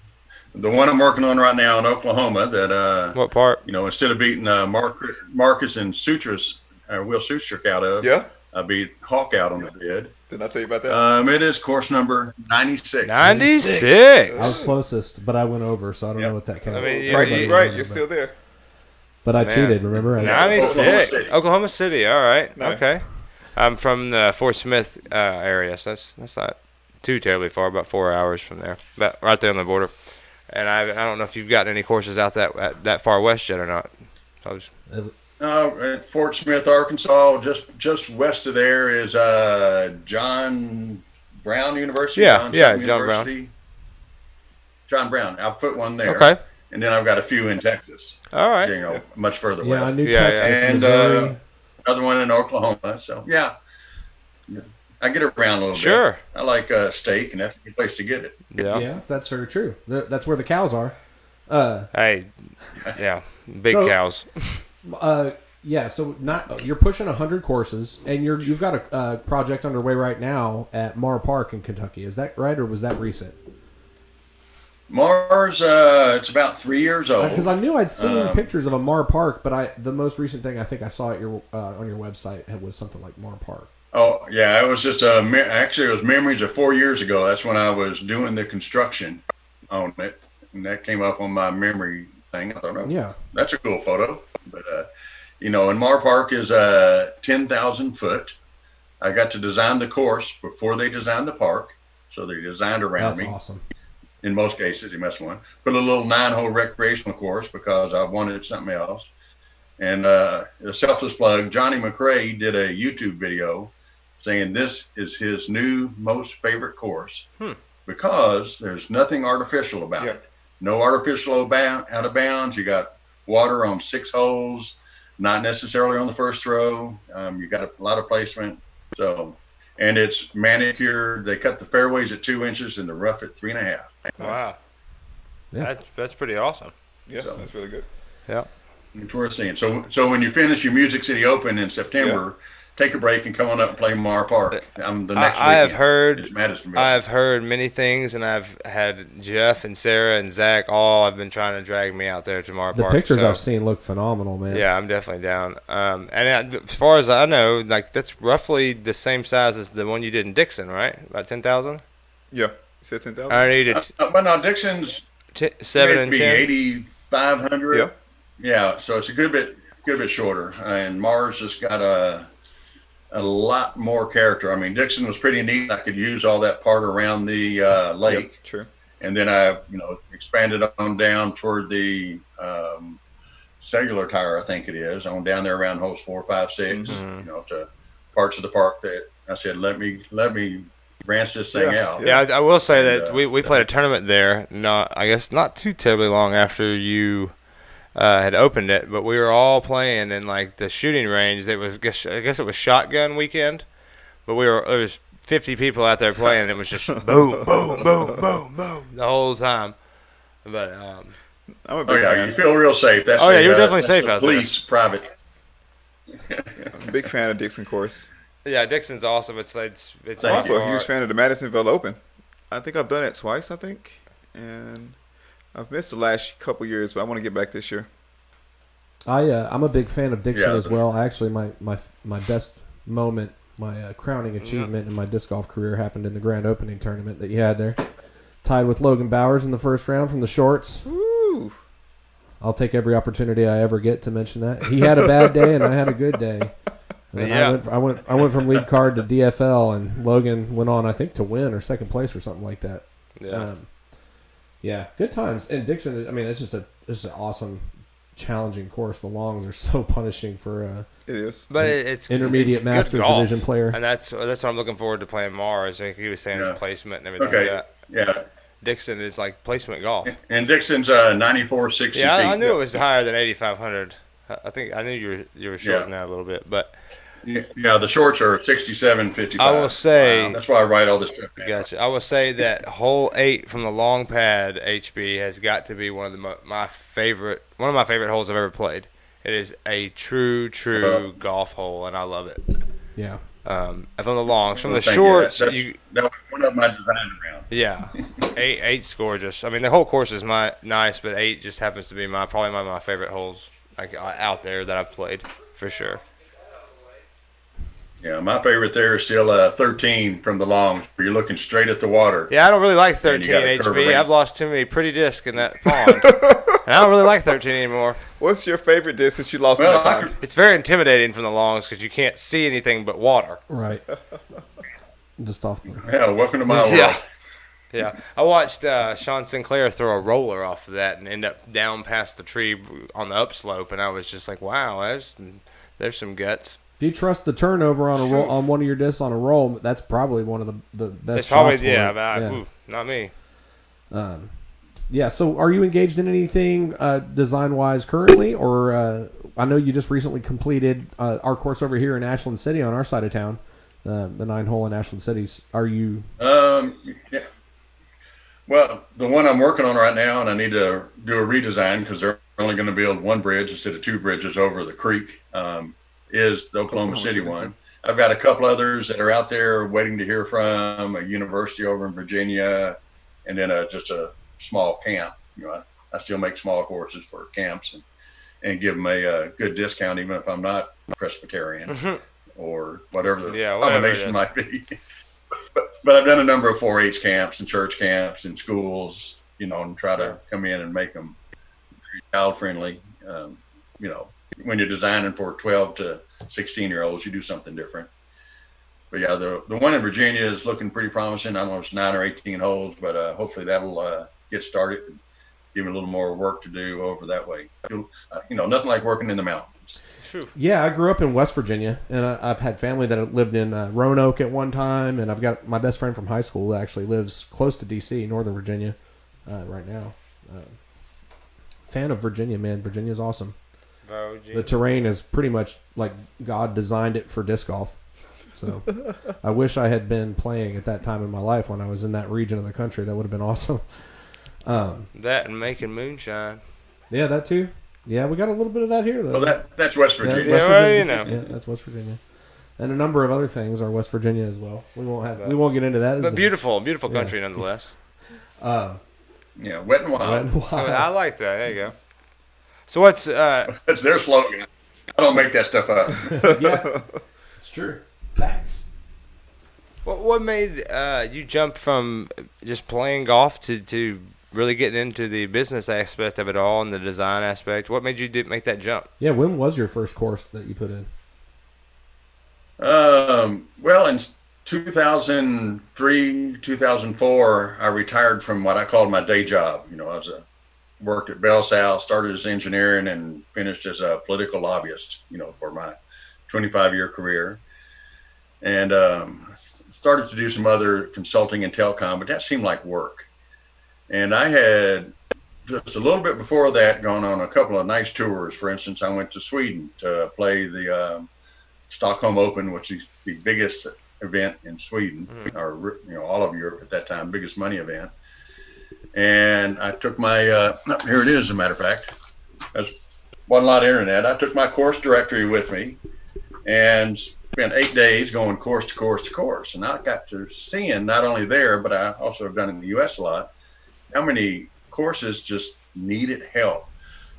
the one I'm working on right now in Oklahoma. That What part? instead of beating Marcus and Sutras, Will Sutrick out of, Yeah. I beat Hawk out on the bid. Didn't I tell you about that? It is course number 96. 96. I was closest, but I went over, so I don't know what that counts. I mean, yeah, Price is Everybody right. knows, You're but- still there. But I Man. cheated. Remember? Oklahoma 96. City. Oklahoma City. All right. Nice. Okay. I'm from the Fort Smith area, so that's not too terribly far. About 4 hours from there, about right there on the border. And I don't know if you've gotten any courses out that far west yet or not. I was, At Fort Smith, Arkansas, just west of there is John Brown University. Yeah, John yeah, something John Brown. University. John Brown. I'll put one there. okay. And then I've got a few in Texas. All right. Much further Yeah, I west. knew Yeah, Texas, yeah. And, Missouri. Another one in Oklahoma. So yeah, I get around a little bit. Sure. I like steak, and that's a good place to get it. Yeah. Yeah, that's very true. That's where the cows are. Hey. Yeah. Big So- cows. Yeah, so not you're pushing 100 courses, and you've got a project underway right now at Mar Park in Kentucky. Is that right, or was that recent? Mars, it's about 3 years old. Because I knew I'd seen pictures of a Mar Park, but the most recent thing I think I saw at your on your website was something like Mar Park. Oh yeah, it was just actually it was memories of 4 years ago. That's when I was doing the construction on it, and that came up on my memory thing. I thought, oh, Yeah, that's a cool photo. But and Mar Park is 10,000 foot. I got to design the course before they designed the park, so they designed around that's me. awesome. In most cases, you must one. Put a little 9-hole recreational course because I wanted something else. And a selfless plug, Johnny McRae did a YouTube video saying this is his new most favorite course because there's nothing artificial about it. No artificial out of bounds. You got water on 6 holes, not necessarily on the first throw. You got a lot of placement. So, and it's manicured. They cut the fairways at 2 inches and the rough at 3.5. Wow. Yeah. That's pretty awesome. Yeah, that's really good. Yeah. It's worth seeing. So when you finish your Music City Open in September, take a break and come on up and play Mar Park. I'm the next I have weekend. heard It's Madisonville. I've heard many things, and I've had Jeff and Sarah and Zach all have been trying to drag me out there to Mar The Park. pictures so, I've seen look phenomenal, man. Yeah, I'm definitely down. And as far as I know, like that's roughly the same size as the one you did in Dixon, right? About 10,000. Yeah, you said 10,000. I needed But now Dixon's 7 and be 10. 8,500. Yeah. Yeah, so it's a good bit shorter. And Mars just got a lot more character. I mean, Dixon was pretty neat. I could use all that part around the lake. Yep, true. And then I, expanded on down toward the cellular tire, I think it is, on down there around holes 4, 5, 6. To parts of the park that I said, let me branch this thing out. Yeah, I will say And, that we played a tournament there. I guess not too terribly long after you had opened it, but we were all playing in like the shooting range. I guess it was shotgun weekend, but there was 50 people out there playing, and it was just boom, boom, boom, boom, boom the whole time. But I'm a big fan. you feel real safe. That's you were definitely safe out there. Police private. I'm a big fan of Dixon course. yeah, Dixon's awesome. It's Thank I'm also you. a huge fan of the Madisonville Open. I think I've done it twice, and I've missed the last couple years, but I want to get back this year. I'm a big fan of Dixon Yeah. as well. Actually, my best moment, my crowning achievement in my disc golf career happened in the grand opening tournament that you had there. Tied with Logan Bowers in the first round from the shorts. Woo! I'll take every opportunity I ever get to mention that. He had a bad day and I had a good day. And then Yeah. I went from lead card to DFL, and Logan went on, I think, to win or second place or something like that. yeah. Good times. And Dixon, I mean, it's just an awesome, challenging course. The longs are so punishing for It is. But it's intermediate it's good Masters golf. division player. And that's what I'm looking forward to playing Mars. Like he was saying, Yeah. his placement and everything Okay. like that. Yeah. Dixon is like placement golf. And Dixon's 9460 Yeah, feet. I knew it was higher than 8,500. I think I knew you were shorting that a little bit, but Yeah, the shorts are 67.55. I will say- Wow, that's why I write all this stuff down. gotcha. I will say that hole 8 from the long pad HB has got to be one of my favorite holes I've ever played. It is a true golf hole, and I love it. Yeah. From the longs, from the Thank shorts, you. That was one of my design around. yeah, eight's gorgeous. I mean, the whole course is nice, but 8 just happens to be probably my favorite holes like out there that I've played for sure. Yeah, my favorite there is still 13 from the longs, where you're looking straight at the water. Yeah, I don't really like And 13 you gotta curve HB. around. I've lost too many pretty discs in that pond, and I don't really like 13 anymore. What's your favorite disc that you lost Well, in the I pond? It's very intimidating from the longs because you can't see anything but water. Right. Just off the. Yeah, welcome to my world. Yeah. Yeah, I watched Sean Sinclair throw a roller off of that and end up down past the tree on the upslope, and I was just like, "Wow, there's some guts." If you trust the turnover on a roll, on one of your discs on a roll, that's probably one of the best It's probably shots for it. but ooh, not me. Yeah. So, are you engaged in anything design-wise currently, or I know you just recently completed our course over here in Ashland City on our side of town, the 9-hole in Ashland City. Are you? Yeah. Well, the one I'm working on right now, and I need to do a redesign because they're only going to build one bridge instead of two bridges over the creek, is the Oklahoma City one. I've got a couple others that are out there waiting to hear from, a university over in Virginia, and then just a small camp. I still make small courses for camps and give them a good discount, even if I'm not Presbyterian or whatever the combination might be. But I've done a number of 4-H camps and church camps and schools, and try to come in and make them child friendly. When you're designing for 12 to 16-year-olds, you do something different. But yeah, the one in Virginia is looking pretty promising. I don't know if it's 9 or 18 holes, but hopefully that'll get started and give me a little more work to do over that way. Nothing like working in the mountains. Yeah, I grew up in West Virginia, and I've had family that lived in Roanoke at one time, and I've got my best friend from high school that actually lives close to D.C., Northern Virginia, right now. Fan of Virginia, man. Virginia's awesome. The terrain is pretty much like God designed it for disc golf. So I wish I had been playing at that time in my life when I was in that region of the country. That would have been awesome. That and making moonshine. Yeah, that too. Yeah, we got a little bit of that here, though. Well, that's West Virginia. Yeah, West Virginia. Yeah, that's West Virginia. And a number of other things are West Virginia as well. We won't get into that. But beautiful country nonetheless. Wet and wild. Wet and wild. I like that. There you go. So what's that's their slogan. I don't make that stuff up. Yeah, it's true. Facts. What made you jump from just playing golf to really getting into the business aspect of it all and the design aspect? What made you make that jump? Yeah, when was your first course that you put in? Well, in 2003, 2004, I retired from what I called my day job. I worked at Bell South, started as engineering and finished as a political lobbyist, for my 25-year career. And started to do some other consulting and telecom, but that seemed like work. And I had just a little bit before that gone on a couple of nice tours. For instance, I went to Sweden to play the Stockholm Open, which is the biggest event in Sweden, or all of Europe at that time, biggest money event. And I took my here it is, as a matter of fact. There's wasn't a lot of internet. I took my course directory with me and spent 8 days going course to course to course. And I got to seeing, not only there, but I also have done in the U.S. a lot, how many courses just needed help.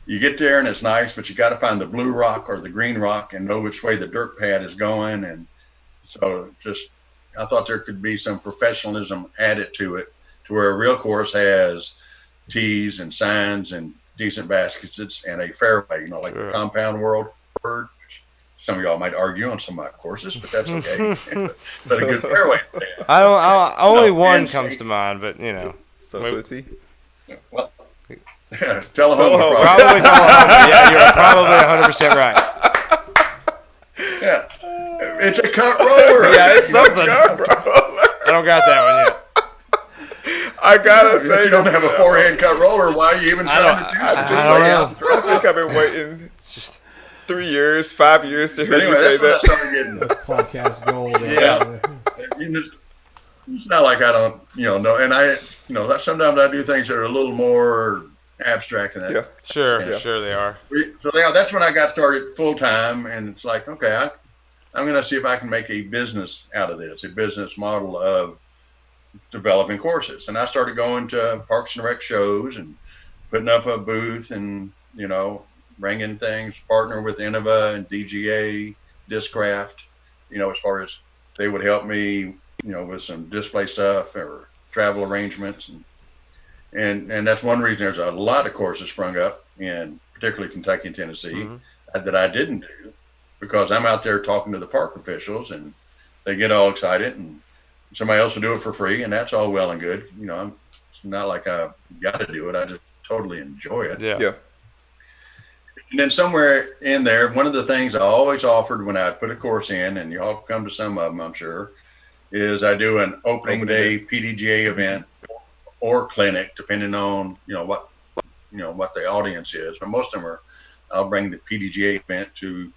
You get there and it's nice, but you got to find the blue rock or the green rock and know which way the dirt pad is going. And so I thought there could be some professionalism added to it, to where a real course has tees and signs and decent baskets and a fairway, like the compound world. Some of y'all might argue on some of my courses, but that's okay. But a good fairway. Only one comes to mind, but So T. Well, Tullahoma. Probably Tullahoma. Yeah, you're probably 100% right. Yeah, it's a cut roller. Yeah, it's something. I don't got that one yet. I gotta say, if you don't have a forehand cut roller, why are you even trying to do that? I don't know. I think I've been waiting just 3 years, 5 years to hear Anyway, you say that's that. when I started getting Podcast gold. Yeah. It's not like I don't, know. And I, sometimes I do things that are a little more abstract than that. Yeah. Sure they are. So that's when I got started full time, and it's like, okay, I'm going to see if I can make a business out of this, a business model of developing courses. And I started going to Parks and Rec shows and putting up a booth and, bringing things, partner with Innova and DGA, Discraft, as far as they would help me, with some display stuff or travel arrangements. And that's one reason there's a lot of courses sprung up in particularly Kentucky and Tennessee that I didn't do, because I'm out there talking to the park officials and they get all excited and somebody else will do it for free, and that's all well and good. It's not like I got to do it. I just totally enjoy it. Yeah. And then somewhere in there, one of the things I always offered when I put a course in, and you all come to some of them, I'm sure, is I do an opening day PDGA event or clinic, depending on what the audience is. But most of them I'll bring the PDGA event to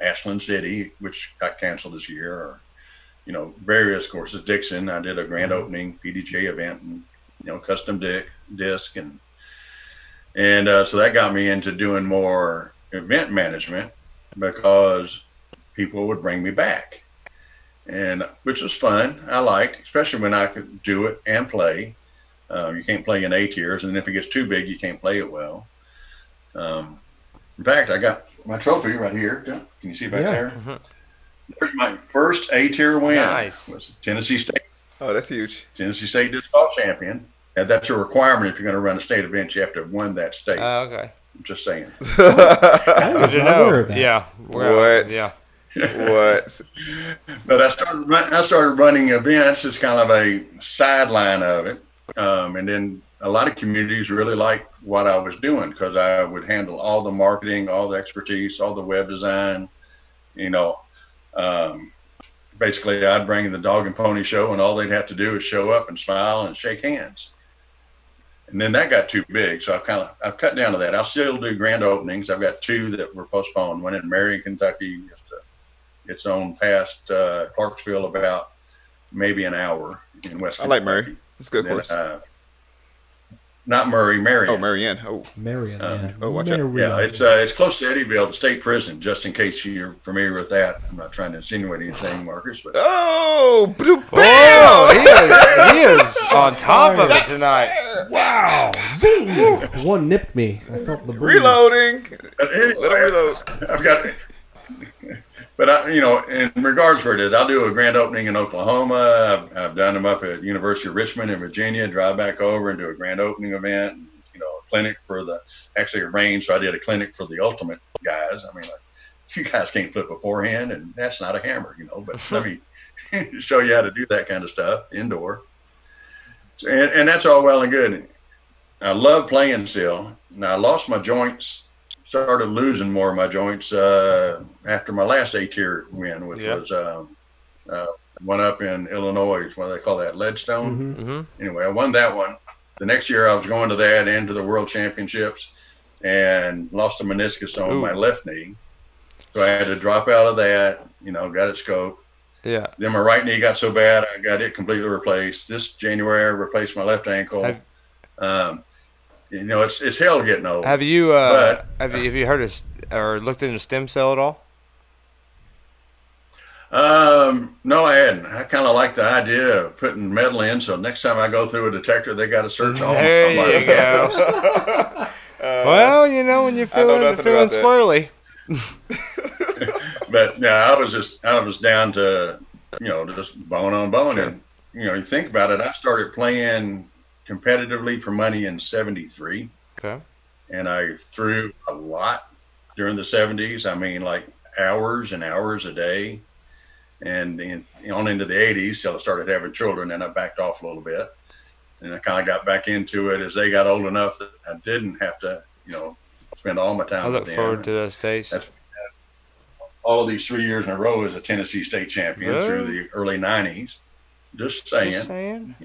Ashland City, which got canceled this year, or various courses. Dixon, I did a grand opening PDGA event and custom disc, and And so that got me into doing more event management because people would bring me back, and which was fun. I liked, especially when I could do it and play. You can't play in A tiers, and if it gets too big, you can't play it well. In fact, I got my trophy right here. Can you see back there? There's my first A tier win. Nice. Was Tennessee State. Oh, that's huge. Tennessee State disc golf champion. And that's a requirement if you're going to run a state event. You have to have won that state. Okay. I'm just saying. I was Good to not aware of that. Yeah. What? Yeah. What? But I started running events as kind of a sideline of it, and then a lot of communities really liked what I was doing because I would handle all the marketing, all the expertise, all the web design. Basically, I'd bring the dog and pony show, and all they'd have to do is show up and smile and shake hands. And then that got too big, so I've cut down to that. I'll still do grand openings. I've got 2 that were postponed. One in Marion, Kentucky, just its own past Clarksville, about maybe an hour in West I Kentucky. like Murray. It's a good course. Not Murray, Marion. Oh, Marianne. Oh, Marion. Yeah. oh, watch out. Yeah, it's close to Eddyville, the state prison. Just in case you're familiar with that, I'm not trying to insinuate anything, Marcus. But Oh, blue Oh, he is on top of it tonight. Wow! Zing! One nipped me. I felt the breeze. Reloading. anyway, Let him reload. I've got. But in regards for it, I'll do a grand opening in Oklahoma. I've done them up at University of Richmond in Virginia. Drive back over and do a grand opening event. A clinic for actually it rained, so I did a clinic for the ultimate guys. I mean, you guys can't flip a forehand, and that's not a hammer, But let me show you how to do that kind of stuff indoor. And that's all well and good. I love playing still. Now I lost my joints. Started losing more of my joints after my last A-tier win, which was one up in Illinois. What do they call that? Leadstone. Mm-hmm. Anyway, I won that one. The next year, I was going to that and to the World Championships, and lost a meniscus on my left knee. So I had to drop out of that. Got it scoped. Yeah. Then my right knee got so bad, I got it completely replaced. This January, I replaced my left ankle. It's hell getting old. Have you have you heard of or looked into stem cell at all? No, I hadn't. I kind of like the idea of putting metal in, so next time I go through a detector, they got to search all. There you go. Well, when you're feeling squirrely. But yeah, I was down to just bone on bone, and you think about it. I started playing competitively for money in '73. Okay. And I threw a lot during the '70s. I mean, like hours and hours a day. And on into the '80s till I started having children, and I backed off a little bit. And I kind of got back into it as they got old enough that I didn't have to, spend all my time I with look them. forward to those days. All of these 3 years in a row as a Tennessee State champion through the early '90s. Just saying.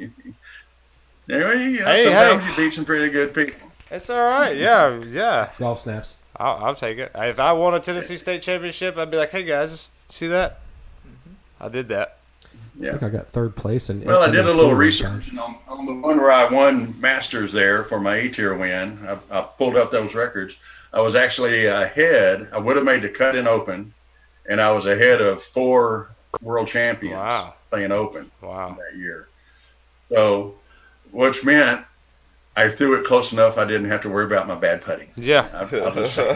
Anyway, sometimes you beat some pretty good people. It's all right. Yeah. Golf snaps. I'll take it. If I won a Tennessee State championship, I'd be like, hey guys, see that? I did that. I think I got 3rd place. Well, I did a little research on the one where I won Masters there for my A-tier win. I pulled up those records. I was actually ahead. I would have made the cut-in Open, and I was ahead of 4 world champions playing Open that year. So, which meant I threw it close enough I didn't have to worry about my bad putting. Yeah. I'll just say.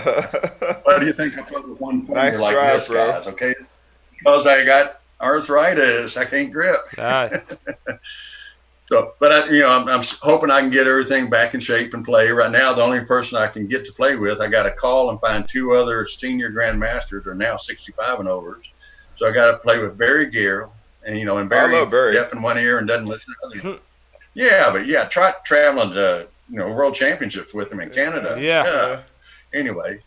Why do you think I put with one pointer Nice like drive, this, bro. guys? Okay, because I got arthritis, I can't grip. So, but I'm hoping I can get everything back in shape and play. Right now, the only person I can get to play with, I got to call and find 2 other senior grandmasters are now 65 and overs. So I got to play with Barry Gear, and Barry, I love Barry. deaf in one ear and doesn't listen to others. Try traveling to world championships with him in Canada. Anyway,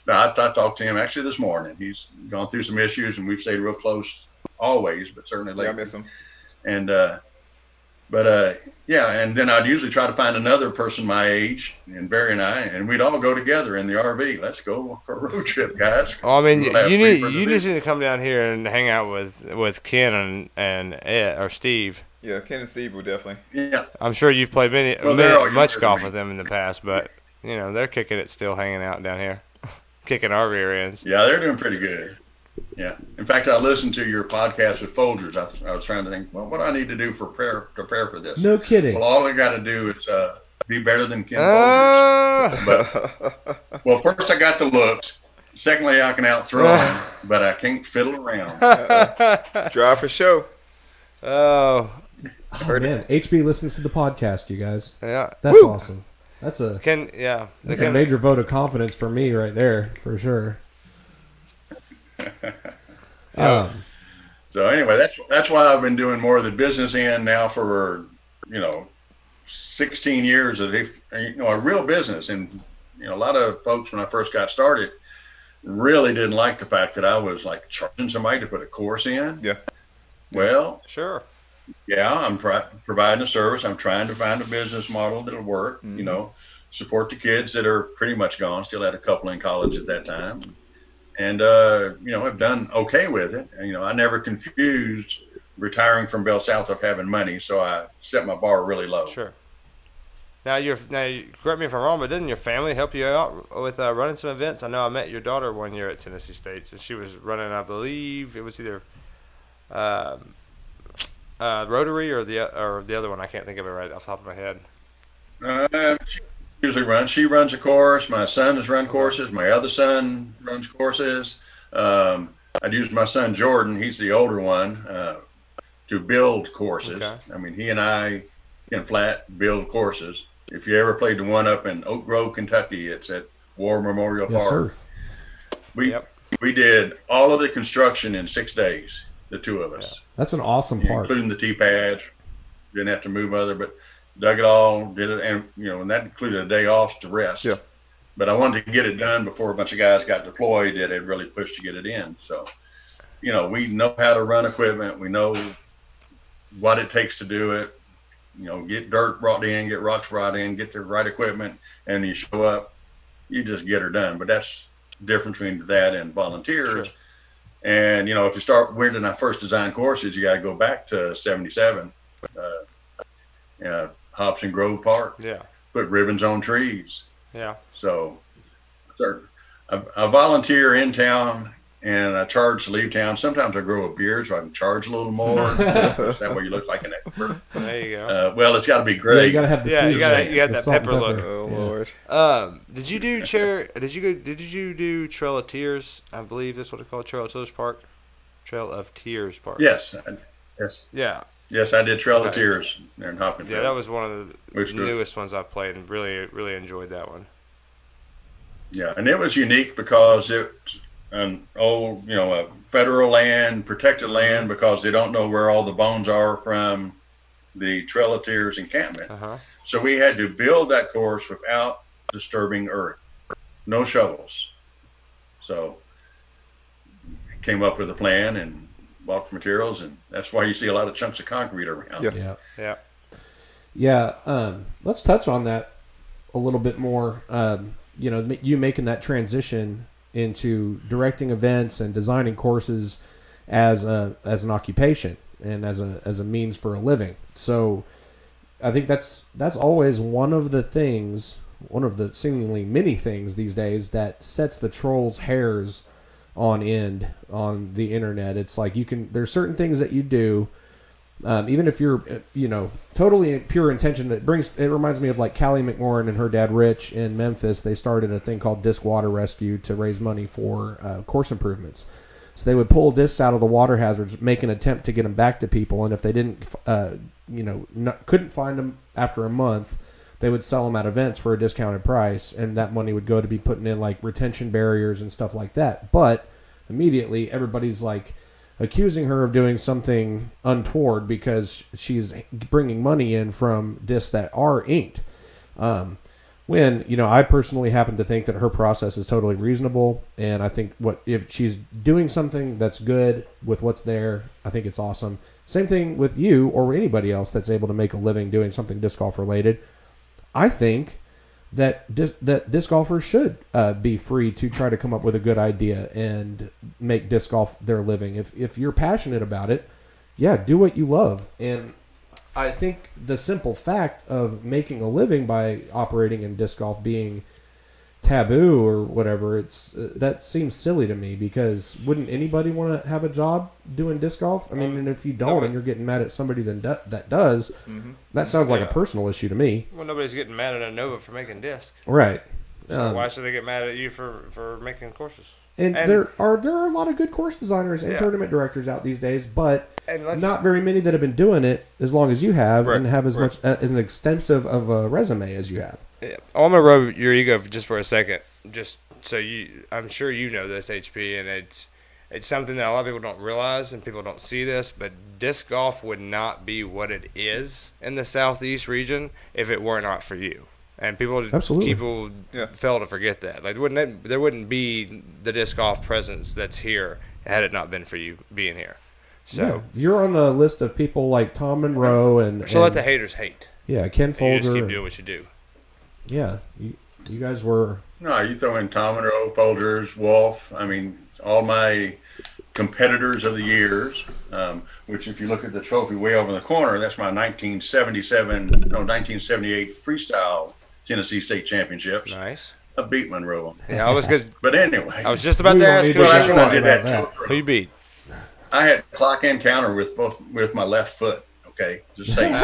no, I talked to him actually this morning. He's gone through some issues, and we've stayed real close always, but certainly lately. I miss him. And and then I'd usually try to find another person my age, and Barry and we'd all go together in the RV. Let's go for a road trip, guys. Well, I mean, We'll you need to come down here and hang out with Ken and Ed or Steve. Yeah, Ken and Steve will definitely. Yeah. I'm sure you've played Well, they're all much younger golf than with them in the past, but they're kicking it still, hanging out down here, kicking our rear ends. Yeah, they're doing pretty good. Yeah. In fact, I listened to your podcast with Folgers. I was trying to think, well, what do I need to do for prepare for this? No kidding. Well, all I got to do is be better than Ken Folgers. But, well, first I got the looks. Secondly, I can out throw him, but I can't fiddle around. Drive for show. Oh, Oh, man, HB listens to the podcast, you guys. yeah. That's awesome. That's a That's a major vote of confidence for me right there, for sure. So anyway, that's why I've been doing more of the business end now for 16 years of a real business. And a lot of folks when I first got started really didn't like the fact that I was like charging somebody to put a course in. Yeah. Well, Sure. yeah, I'm providing a service. I'm trying to find a business model that'll work. Mm-hmm. Support the kids that are pretty much gone. Still had a couple in college at that time, and have done okay with it. And, I never confused retiring from Bell South of having money, so I set my bar really low. Sure. Now, correct me if I'm wrong, but didn't your family help you out with running some events? I know I met your daughter one year at Tennessee State, and she was running, I believe, it was either Rotary or the other one. I can't think of it right off the top of my head. She usually runs. She runs a course. My son has run courses. My other son runs courses. I'd use my son Jordan. He's the older one to build courses. Okay. I mean, he and I can flat build courses. If you ever played the one up in Oak Grove, Kentucky, it's at War Memorial Yes, Park. sir. We did all of the construction in 6 days, the two of us. That's an awesome part. Including the T-pads. Didn't have to move other, but dug it all, did it, and and that included a day off to rest. Yeah. But I wanted to get it done before a bunch of guys got deployed that had really pushed to get it in. So, we know how to run equipment. We know what it takes to do it. Get dirt brought in, get rocks brought in, get the right equipment, and you show up, you just get her done. But that's the difference between that and volunteers. Sure. And, if you start when I first designed courses, you got to go back to 77, Hobson Grove Park, Yeah. put ribbons on trees. Yeah. So I volunteer in town and I charge to leave town. Sometimes I grow a beard so I can charge a little more. That way you look like an expert. There you go. Well, it's got to be Yeah, great. you gotta have the Yeah, you seasoning, got the that salt and pepper look. Oh, Yeah. Lord. Did you do Did you do Trail of Tears? I believe that's what it's called. Trail of Tears Park. Trail of Tears Park. Yes. Yeah. Yes, I did Trail of Okay. Tears there in Hopkins. Yeah, that was one of the Which good. newest ones I've played, and really, really enjoyed that one. Yeah, and it was unique because it's an old, a federal land, protected land, because they don't know where all the bones are from the Trail of Tears encampment. Uh-huh. So we had to build that course without disturbing earth, no shovels. So came up with a plan and bought the materials, and that's why you see a lot of chunks of concrete around. Yeah. Yeah. Yeah. Let's touch on that a little bit more. You making that transition into directing events and designing courses as an occupation and as a means for a living. So I think that's always one of the seemingly many things these days that sets the trolls' hairs on end on the internet. It's like there's certain things that you do, even if you're totally pure intention. It reminds me of like Callie McMorrin and her dad Rich in Memphis. They started a thing called Disc Water Rescue to raise money for course improvements. So they would pull discs out of the water hazards, make an attempt to get them back to people, and if they didn't couldn't find them after a month, they would sell them at events for a discounted price, and that money would go to be putting in like retention barriers and stuff like that. But immediately everybody's like accusing her of doing something untoward because she's bringing money in from discs that are inked. When I personally happen to think that her process is totally reasonable, and I think if she's doing something that's good with what's there, I think it's awesome. Same thing with you or anybody else that's able to make a living doing something disc golf related. I think that disc golfers should be free to try to come up with a good idea and make disc golf their living. If you're passionate about it, yeah, do what you love. And I think the simple fact of making a living by operating in disc golf being taboo or whatever, that seems silly to me, because wouldn't anybody want to have a job doing disc golf? I mean, and if you don't and you're getting mad at somebody that does, that sounds like a personal issue to me. Well, nobody's getting mad at Innova for making disc. Right. So why should they get mad at you for making courses? And there are a lot of good course designers and tournament directors out these days, but not very many that have been doing it as long as you have and have as much as an extensive of a resume as you have. Yeah. Oh, I'm gonna rub your ego just for a second, just so I'm sure you know this, HP, and it's something that a lot of people don't realize and people don't see this, but disc golf would not be what it is in the Southeast region if it were not for you. And people fail to forget that. Like, there wouldn't be the disc golf presence that's here had it not been for you being here. So you're on a list of people like Tom Monroe and let the haters hate. Yeah, Ken Folger. You just keep doing what you do. Yeah, you guys were. No, you throw in Tom Monroe, Folgers, Wolf. I mean, all my competitors of the years. Which, if you look at the trophy way over in the corner, that's my 1978 freestyle Tennessee State Championships. Nice. I beat Monroe. Yeah, I was good. But anyway, I was just about to ask. Well, that's when I did that. Who you beat? I had clock and counter with my left foot. Okay, just saying.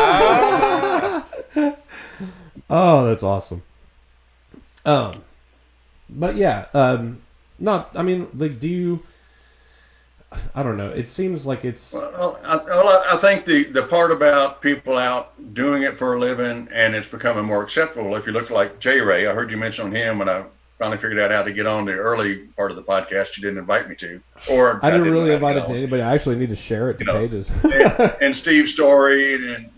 Oh, that's awesome. But yeah, not. I mean, like, do you? I don't know. It seems like it's. Well, I think the part about people out doing it for a living and it's becoming more acceptable. If you look like J Ray, I heard you mention him when I finally figured out how to get on the early part of the podcast. You didn't invite me to, or I didn't really invite it to anybody. I actually need to share it to pages. and Steve Story, and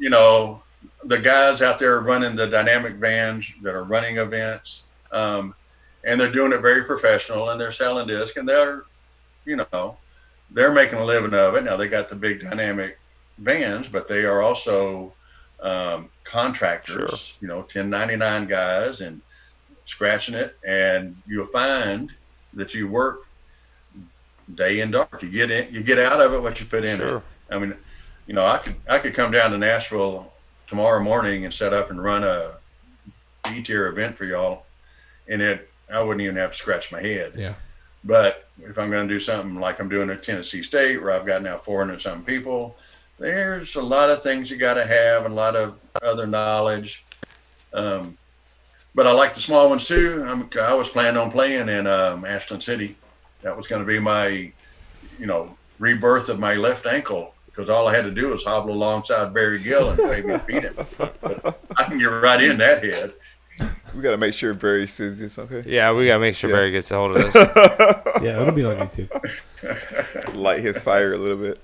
the guys out there running the dynamic bands that are running events, and they're doing it very professional, and they're selling disc, and they're making a living of it. Now they got the big dynamic vans, but they are also contractors, 1099 guys, and scratching it. And you'll find that you work day and dark. You get out of it what you put in it. I mean, I could come down to Nashville tomorrow morning and set up and run a B-tier event for y'all, and I wouldn't even have to scratch my head. Yeah. But if I'm going to do something like I'm doing at Tennessee State, where I've got now 400-something people, there's a lot of things you got to have and a lot of other knowledge. But I like the small ones too. I was planning on playing in Ashland City. That was going to be my, rebirth of my left ankle, because all I had to do was hobble alongside Barry Gill and maybe beat him. But I can get right in that head. We got to make sure Barry says this, okay? Yeah, we got to make sure Barry gets a hold of this. Yeah, it'll be on YouTube. Light his fire a little bit.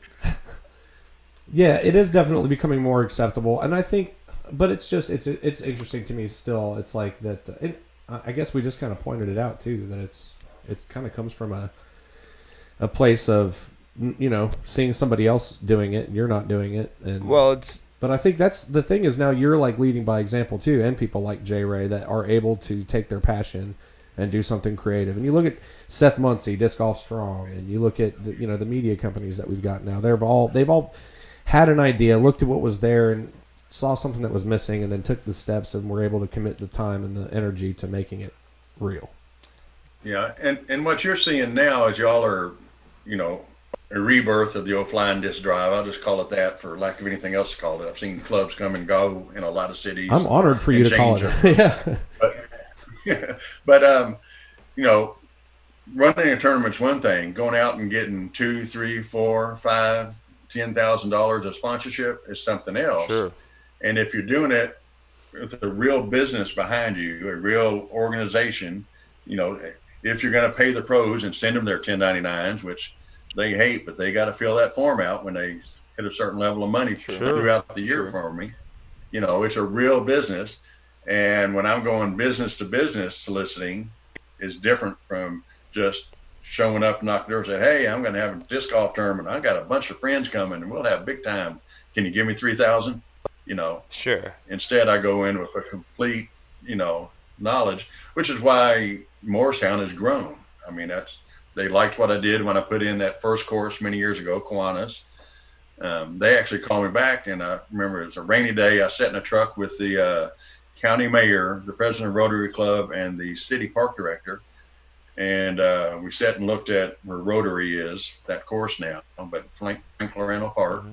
Yeah, it is definitely becoming more acceptable, and I think, but it's interesting to me still. It's like that. I guess we just kind of pointed it out too, that it kind of comes from a place of seeing somebody else doing it and you're not doing it, and But I think that's the thing, is now you're like leading by example too, and people like J Ray that are able to take their passion and do something creative. And you look at Seth Muncie, Disc Golf Strong, and you look at the media companies that we've got now. They've all had an idea, looked at what was there, and saw something that was missing, and then took the steps and were able to commit the time and the energy to making it real. Yeah, and what you're seeing now is y'all are, a rebirth of the old flying disc drive. I'll just call it that for lack of anything else to call it. I've seen clubs come and go in a lot of cities. I'm honored for you to call it. Yeah. But running a tournament's one thing. Going out and getting $2,000, $3,000, $4,000, $5,000, $10,000 of sponsorship is something else. Sure. And if you're doing it with a real business behind you, a real organization, if you're going to pay the pros and send them their 1099s, which they hate, but they got to fill that form out when they hit a certain level of money throughout the year for me. It's a real business. And when I'm going business to business soliciting, is different from just showing up, knocking doors, and say, hey, I'm going to have a disc golf tournament. I got a bunch of friends coming and we'll have big time. Can you give me 3,000? Sure. Instead, I go in with a complete, knowledge, which is why Morristown has grown. I mean, they liked what I did when I put in that first course many years ago, Kiwanis. They actually called me back, and I remember it was a rainy day. I sat in a truck with the county mayor, the president of Rotary Club, and the city park director. And we sat and looked at where Rotary is, that course now, but Frank Lorano Park.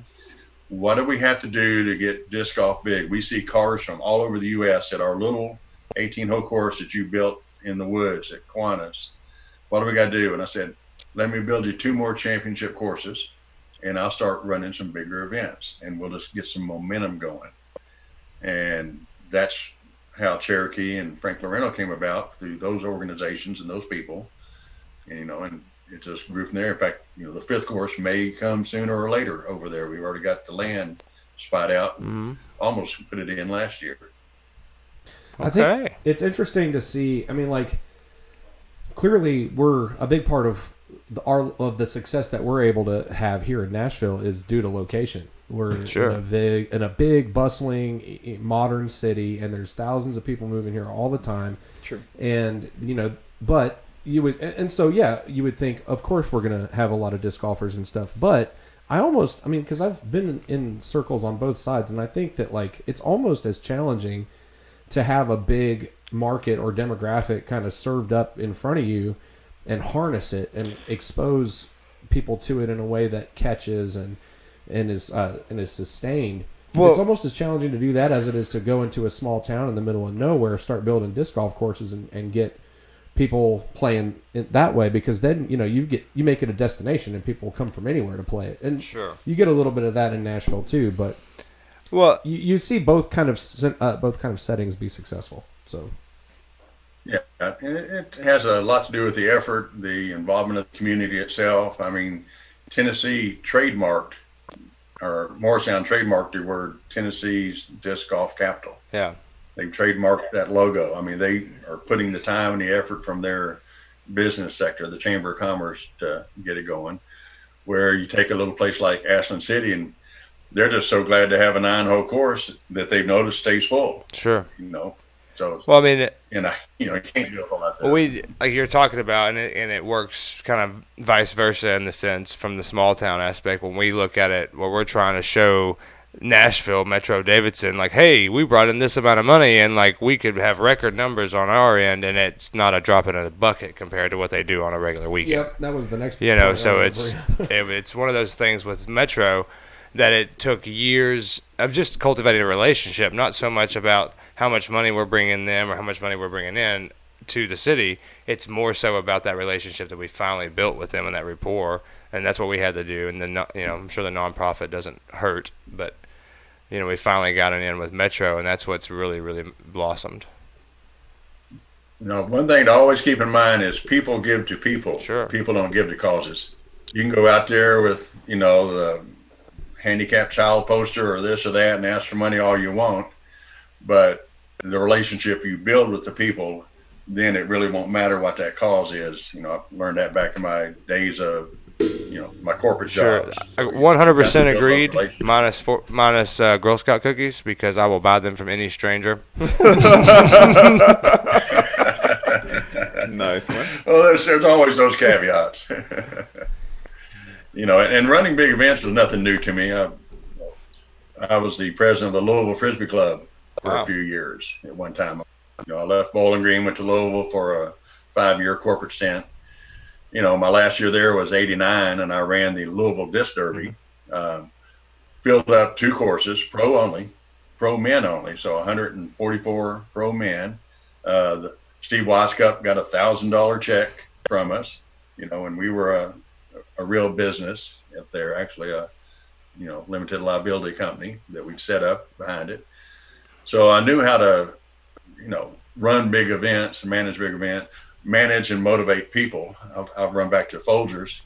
What do we have to do to get disc golf big? We see cars from all over the U.S. at our little 18-hole course that you built in the woods at Kiwanis. What do we got to do? And I said, let me build you 2 more championship courses, and I'll start running some bigger events, and we'll just get some momentum going. And that's how Cherokee and Frank Lorano came about, through those organizations and those people. And it just grew from there. In fact, the 5th course may come sooner or later over there. We've already got the land spot out. Almost put it in last year. I think it's interesting to see. I mean, like, clearly we're a big part of the success that we're able to have here in Nashville is due to location. We're in a big, bustling, modern city, and there's thousands of people moving here all the time. Sure. And but you would, and so you would think, of course, we're going to have a lot of disc golfers and stuff. But because I've been in circles on both sides, and I think that, like, it's almost as challenging to have a big market or demographic kind of served up in front of you and harness it and expose people to it in a way that catches and is sustained. Well, it's almost as challenging to do that as it is to go into a small town in the middle of nowhere, start building disc golf courses and get people playing it that way, because then you make it a destination and people come from anywhere to play it. And you get a little bit of that in Nashville too, but you see both kind of settings be successful. So yeah, it has a lot to do with the effort, the involvement of the community itself. I mean, Tennessee trademarked, or Morristown trademarked, the word Tennessee's disc golf capital. Yeah. They've trademarked that logo. I mean, they are putting the time and the effort from their business sector, the Chamber of Commerce, to get it going. Where you take a little place like Ashland City, and they're just so glad to have a 9-hole course that they've noticed stays full. Sure. So well, I mean, you can't do a whole lot there. Well, like you're talking about, and it works kind of vice versa in the sense from the small town aspect. When we look at it, what we're trying to show Nashville, Metro Davidson, like, hey, we brought in this amount of money, and like we could have record numbers on our end, and it's not a drop in a bucket compared to what they do on a regular weekend. Yep, that was the next. So it's one of those things with Metro that it took years of just cultivating a relationship, not so much about how much money we're bringing them or how much money we're bringing in to the city. It's more so about that relationship that we finally built with them and that rapport, and that's what we had to do. And then, I'm sure the nonprofit doesn't hurt, but we finally got it in with Metro, and that's what's really, really blossomed. One thing to always keep in mind is people give to people. Sure. People don't give to causes. You can go out there with, the handicapped child poster or this or that and ask for money all you want, but the relationship you build with the people, then it really won't matter what that cause is. I've learned that back in my days of, my corporate jobs. I 100% agreed, minus Girl Scout cookies, because I will buy them from any stranger. Nice one. Well, there's always those caveats. And running big events was nothing new to me. I was the president of the Louisville Frisbee Club for a few years at one time. I left Bowling Green, went to Louisville for a 5-year corporate stint. My last year there was 89, and I ran the Louisville Disc Derby. Filled up 2 courses, pro men only, so 144 pro men. Steve Wascup got a $1,000 check from us, and we were a real business up there, actually a limited liability company that we'd set up behind it. So I knew how to run big events, manage big events, manage and motivate people. I'll run back to Folgers.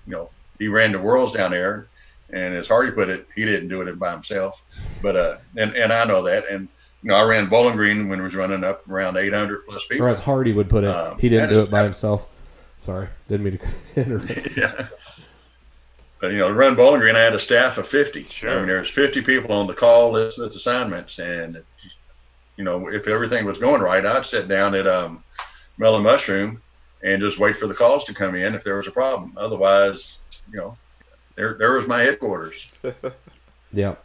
He ran the Worlds down there, and as Hardy put it, he didn't do it by himself. But and I know that. And I ran Bowling Green when we was running up around 800 plus people. Or as Hardy would put it, he didn't do it by himself. Sorry, didn't mean to interrupt. Yeah. But to run Bowling Green, I had a staff of 50. Sure. I mean, there's 50 people on the call list with assignments, and if everything was going right, I'd sit down at Melon Mushroom and just wait for the calls to come in if there was a problem. Otherwise, there was my headquarters. Yeah.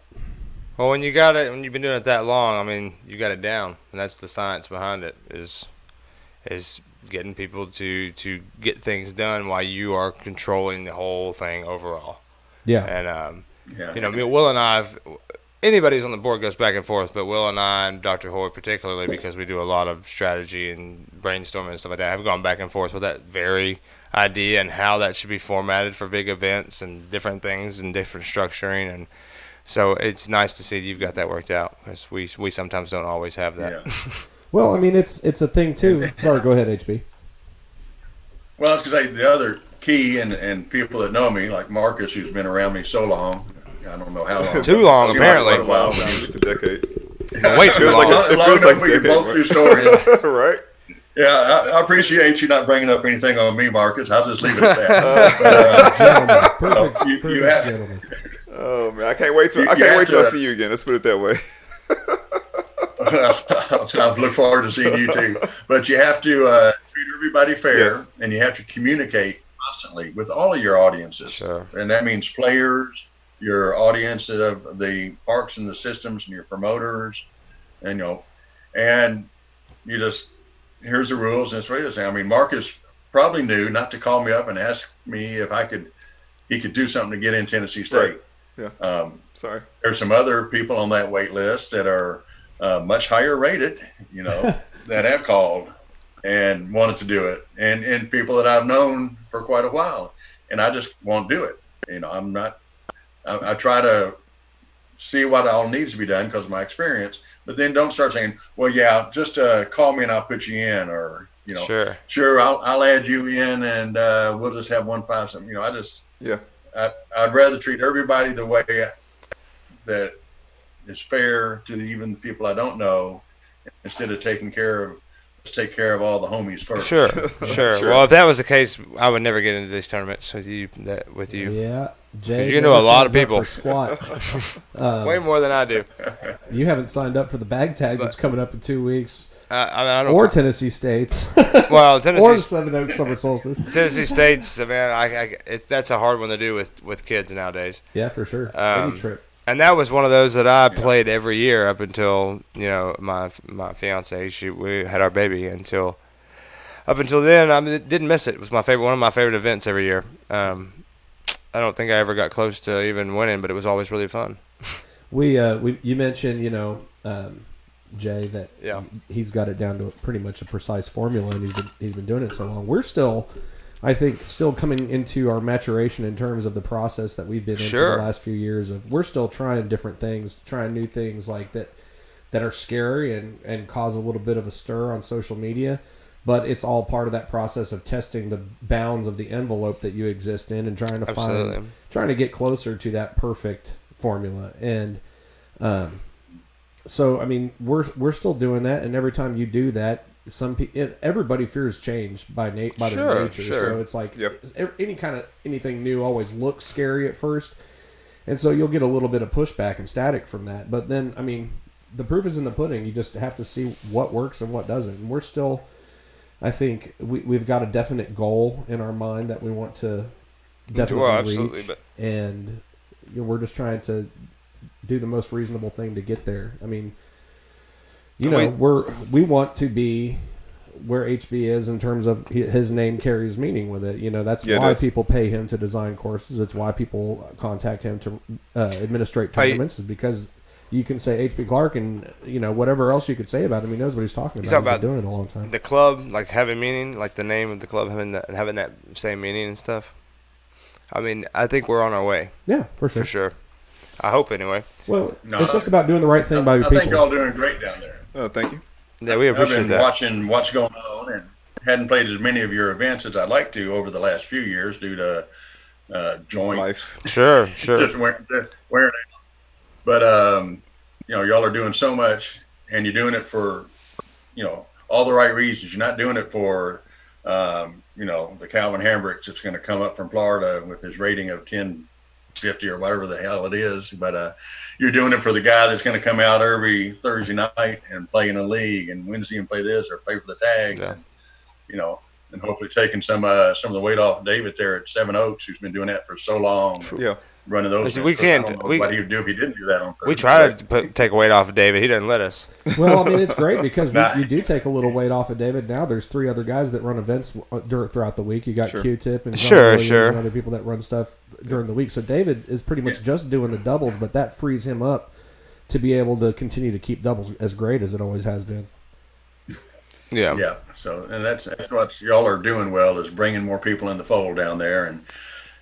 Well, when you got it, when you've been doing it that long, I mean, you got it down, and that's the science behind it. Is getting people to get things done while you are controlling the whole thing overall. Yeah. And Yeah. you know, Will and anybody who's on the board goes back and forth, but Will and I, and Dr. Hoy particularly, because we do a lot of strategy and brainstorming and stuff like that, have gone back and forth with that very idea and how that should be formatted for big events and different things and different structuring. And so it's nice to see you've got that worked out, because we sometimes don't always have that. Yeah. Well, I mean, it's a thing too. Sorry, go ahead, HB. Well, I was going to say the other key, and people that know me, like Marcus, who's been around me so long, I don't know how long. Too long, Seems apparently. Like quite a while, It's a decade. Way too feels long. like Long It feels like enough we can decade, both right? do stories. Right? Yeah, I appreciate you not bringing up anything on me, Marcus. I'll just leave it at that. Gentlemen. Perfect, You perfect have- gentlemen. Oh man, I can't wait till You I can't have wait till I to- see you again. Let's put it that way. I look forward to seeing you too. But you have to treat everybody fair, Yes. and you have to communicate constantly with all of your audiences. Sure. And that means players, your audience of the parks and the systems, and your promoters, and and you just, here's the rules, and it's what it is. I mean, Marcus probably knew not to call me up and ask me if he could do something to get in Tennessee State. Right. Yeah. Sorry. There's some other people on that wait list that are much higher rated, that have called and wanted to do it, and people that I've known for quite a while, and I just won't do it. I'm not. I try to see what all needs to be done because of my experience, but then don't start saying, well, yeah, just call me and I'll put you in, or Sure. I'll add you in, and we'll just have 1-5 something. Yeah. I'd rather treat everybody the way that is fair to even the people I don't know, instead of take care of all the homies first. Sure. Sure. Well, if that was the case, I would never get into these tournaments with you. Yeah, Jay. You know a lot of never people. signs up for squat. Way more than I do. You haven't signed up for the bag tag that's coming up in 2 weeks, I don't. or Tennessee State's, Well, or Tennessee Seven Oaks Summer Solstice. State's, man, that's a hard one to do with kids nowadays. Yeah, for sure. Um, Any trip. And that was one of those that I played every year up until my fiance, we had our baby. Up until then, I didn't miss it. It was one of my favorite events every year. I don't think I ever got close to even winning, but it was always really fun. You mentioned Jay, that Yeah. he's got it down to pretty much a precise formula, and he's been doing it so long. We're still, I think, coming into our maturation in terms of the process that we've been in for Sure. the last few years. We're still trying different things, trying new things like that are scary and cause a little bit of a stir on social media. But it's all part of that process of testing the bounds of the envelope that you exist in, and trying to Absolutely. trying to get closer to that perfect formula. And so, I mean, we're still doing that, and every time you do that, everybody fears change by their Sure, nature. sure. So it's like Yep. anything new always looks scary at first, and so you'll get a little bit of pushback and static from that. But then, I mean, the proof is in the pudding. You just have to see what works and what doesn't. And we're still, I think we've got a definite goal in our mind that we want to definitely absolutely, reach, but- and we're just trying to do the most reasonable thing to get there. I mean, we want to be where HB is in terms of his name carries meaning with it. That's Yeah, it why does. people pay him to design courses. It's why people contact him to administrate tournaments, is because you can say HB Clark and whatever else you could say about him. He knows what he's talking about. talk He's been about doing it a long time. The club, like, having meaning, like the name of the club having that same meaning and stuff. I mean, I think we're on our way, Yeah, for sure. for sure. I hope, anyway. Well, No, it's just about doing the right thing by your I think people. y'all doing great down there. Oh, thank you. Yeah, we I've appreciate been that. watching what's going on, and hadn't played as many of your events as I'd like to over the last few years due to joint Life. Sure. just wearing out. But y'all are doing so much, and you're doing it for all the right reasons. You're not doing it for the Calvin Hambricks that's going to come up from Florida with his rating of 1050 or whatever the hell it is. But you're doing it for the guy that's going to come out every Thursday night and play in a league, and Wednesday and play this or play for the tags. Yeah. And hopefully taking some of the weight off David there at Seven Oaks, who's been doing that for so long. Yeah. running those. Listen, we events. I don't can't- know we- what he would do if he didn't do that on Thursday. We try to take a weight off of David. He doesn't let us. Well, I mean, it's great because Nah. you do take a little weight off of David. Now there's 3 other guys that run events throughout the week. You got Sure. Q-Tip and John Sure, Williams sure. and other people that run stuff during the week. So David is pretty much just doing the doubles, but that frees him up to be able to continue to keep doubles as great as it always has been. Yeah. Yeah. So, and that's what y'all are doing well, is bringing more people in the fold down there,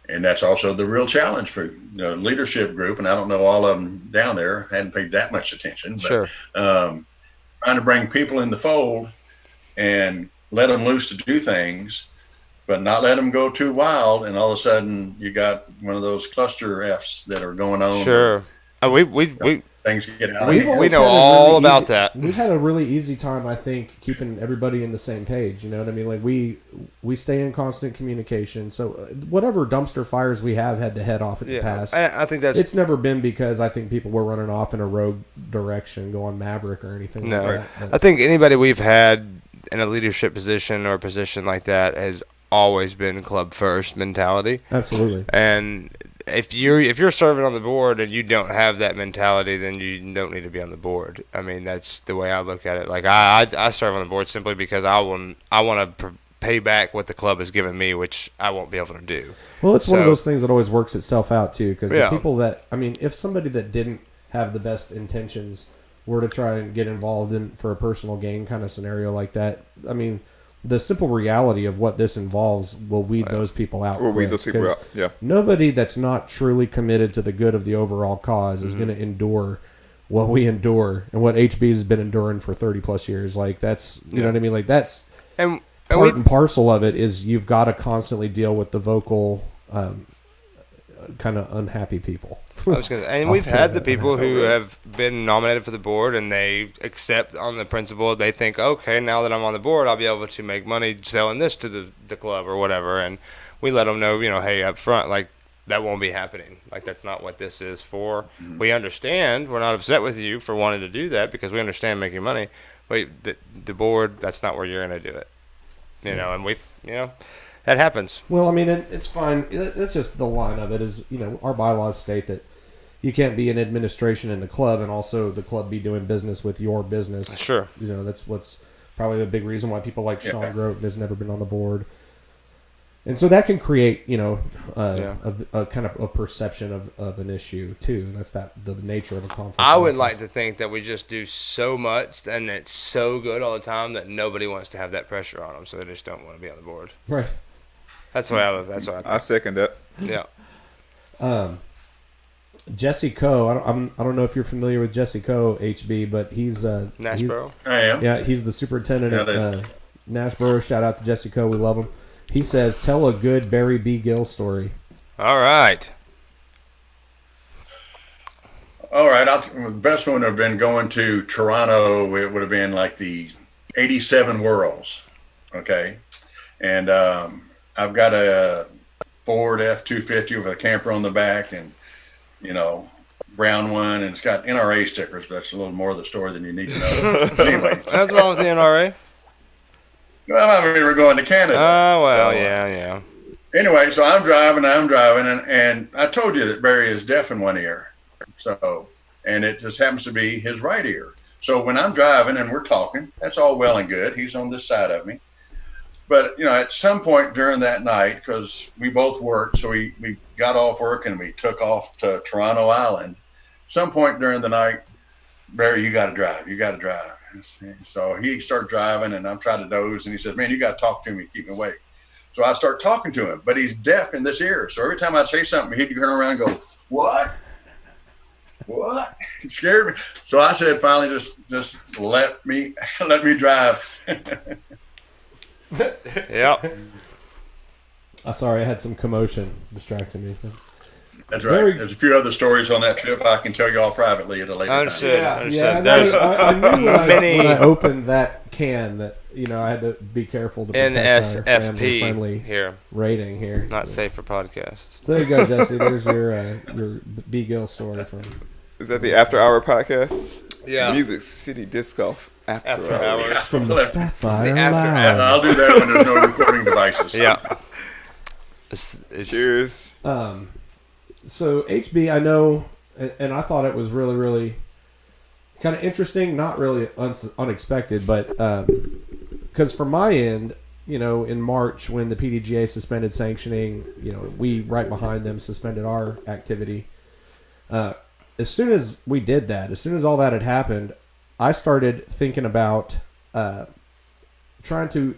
and that's also the real challenge for the leadership group. And I don't know all of them down there, hadn't paid that much attention, but Sure. Trying to bring people in the fold and let them loose to do things, but not let them go too wild. And all of a sudden, you got one of those cluster Fs that are going on. Sure. We Things get out. We- of hand. always know had a all about that. We've had a really easy time, I think, keeping everybody in the same page. You know what I mean? Like we stay in constant communication. So whatever dumpster fires we have had to head off in the past, I think that's it's never been because I think people were running off in a rogue direction, going Maverick or anything no. like that. I think anybody we've had in a leadership position or a position like that has always been club first mentality. Absolutely. And if you're serving on the board and you don't have that mentality, then you don't need to be on the board. I mean, that's the way I look at it. Like I serve on the board simply because I want to pay back what the club has given me, which I won't be able to do. Well, it's one of So- those things that always works itself out too, because Yeah. the people that, I mean, if somebody that didn't have the best intentions were to try and get involved in for a personal gain kind of scenario like that, I mean, the simple reality of what this involves will weed those people out. We'll weed quick, those people 'cause out. Yeah. Nobody that's not truly committed to the good of the overall cause is going to endure what we endure and what HB has been enduring for 30 plus years. Like that's, you know what I mean? Like that's And part we've and parcel of it is you've got to constantly deal with the vocal, kind of unhappy people. and we've had the people who have been nominated for the board and they accept on the principle. They think, okay, now that I'm on the board, I'll be able to make money selling this to the club or whatever. And we let them know, hey, up front, like that won't be happening. Like that's not what this is for. Mm-hmm. We understand. We're not upset with you for wanting to do that because we understand making money. But the board, that's not where you're going to do it. And we've, that happens. Well, I mean, it's fine. That's just the line of it is, our bylaws state that you can't be in administration in the club and also the club be doing business with your business. Sure. That's what's probably a big reason why people like Yeah. Sean Grote has never been on the board. And so that can create, a kind of a perception of an issue too. And that's the nature of a conflict. I would like to think that we just do so much and it's so good all the time that nobody wants to have that pressure on them, so they just don't want to be on the board. Right. That's what I I second that. think. Yeah. Jesse Coe. I don't know if you're familiar with Jesse Coe, HB, but he's Nashboro. I am. Yeah, he's the superintendent Yeah, at Nashboro. Shout out to Jesse Coe. We love him. He says, tell a good Barry B. Gill story. All right. All right. The best one would have been going to Toronto. It would have been like the 87 Worlds. Okay. And I've got a Ford F-250 with a camper on the back and, brown one. And it's got NRA stickers, but that's a little more of the story than you need to know. But anyway. What's wrong with the NRA? Well, I mean, we're going to Canada. Oh, well, So, yeah. Anyway, so I'm driving, and I told you that Barry is deaf in one ear. So, and it just happens to be his right ear. So when I'm driving and we're talking, that's all well and good. He's on this side of me. But, at some point during that night, because we both worked, so we got off work and we took off to Toronto Island. Some point during the night, Barry, you got to drive. You got to drive. So he started driving, and I'm trying to doze, and he said, man, you got to talk to me, keep me awake. So I start talking to him, but he's deaf in this ear. So every time I'd say something, he'd turn around and go, what? What? It scared me. So I said, finally, just let me drive. Yep. Sorry, I had some commotion distracting me. That's right. Very- There's a few other stories on that trip I can tell you all privately at a later Understood. time. Yeah, Understood. I knew many- when I opened that can that I had to be careful to protect our family friendly NSFP here. rating here. Not safe for podcasts. So there you go, Jesse. There's your B. Gill story from. Is that the After Hour podcast? Yeah. Music City Disc Golf After, After Hours. hours. From the It's Sapphire the after- Lounge. And I'll do that when there's no recording devices. Yeah. It's Cheers. So HB, I know, and I thought it was really, really kind of interesting. Not really unexpected, but because from my end, in March when the PDGA suspended sanctioning, we right behind them suspended our activity. As soon as we did that, as soon as all that had happened, I started thinking about trying to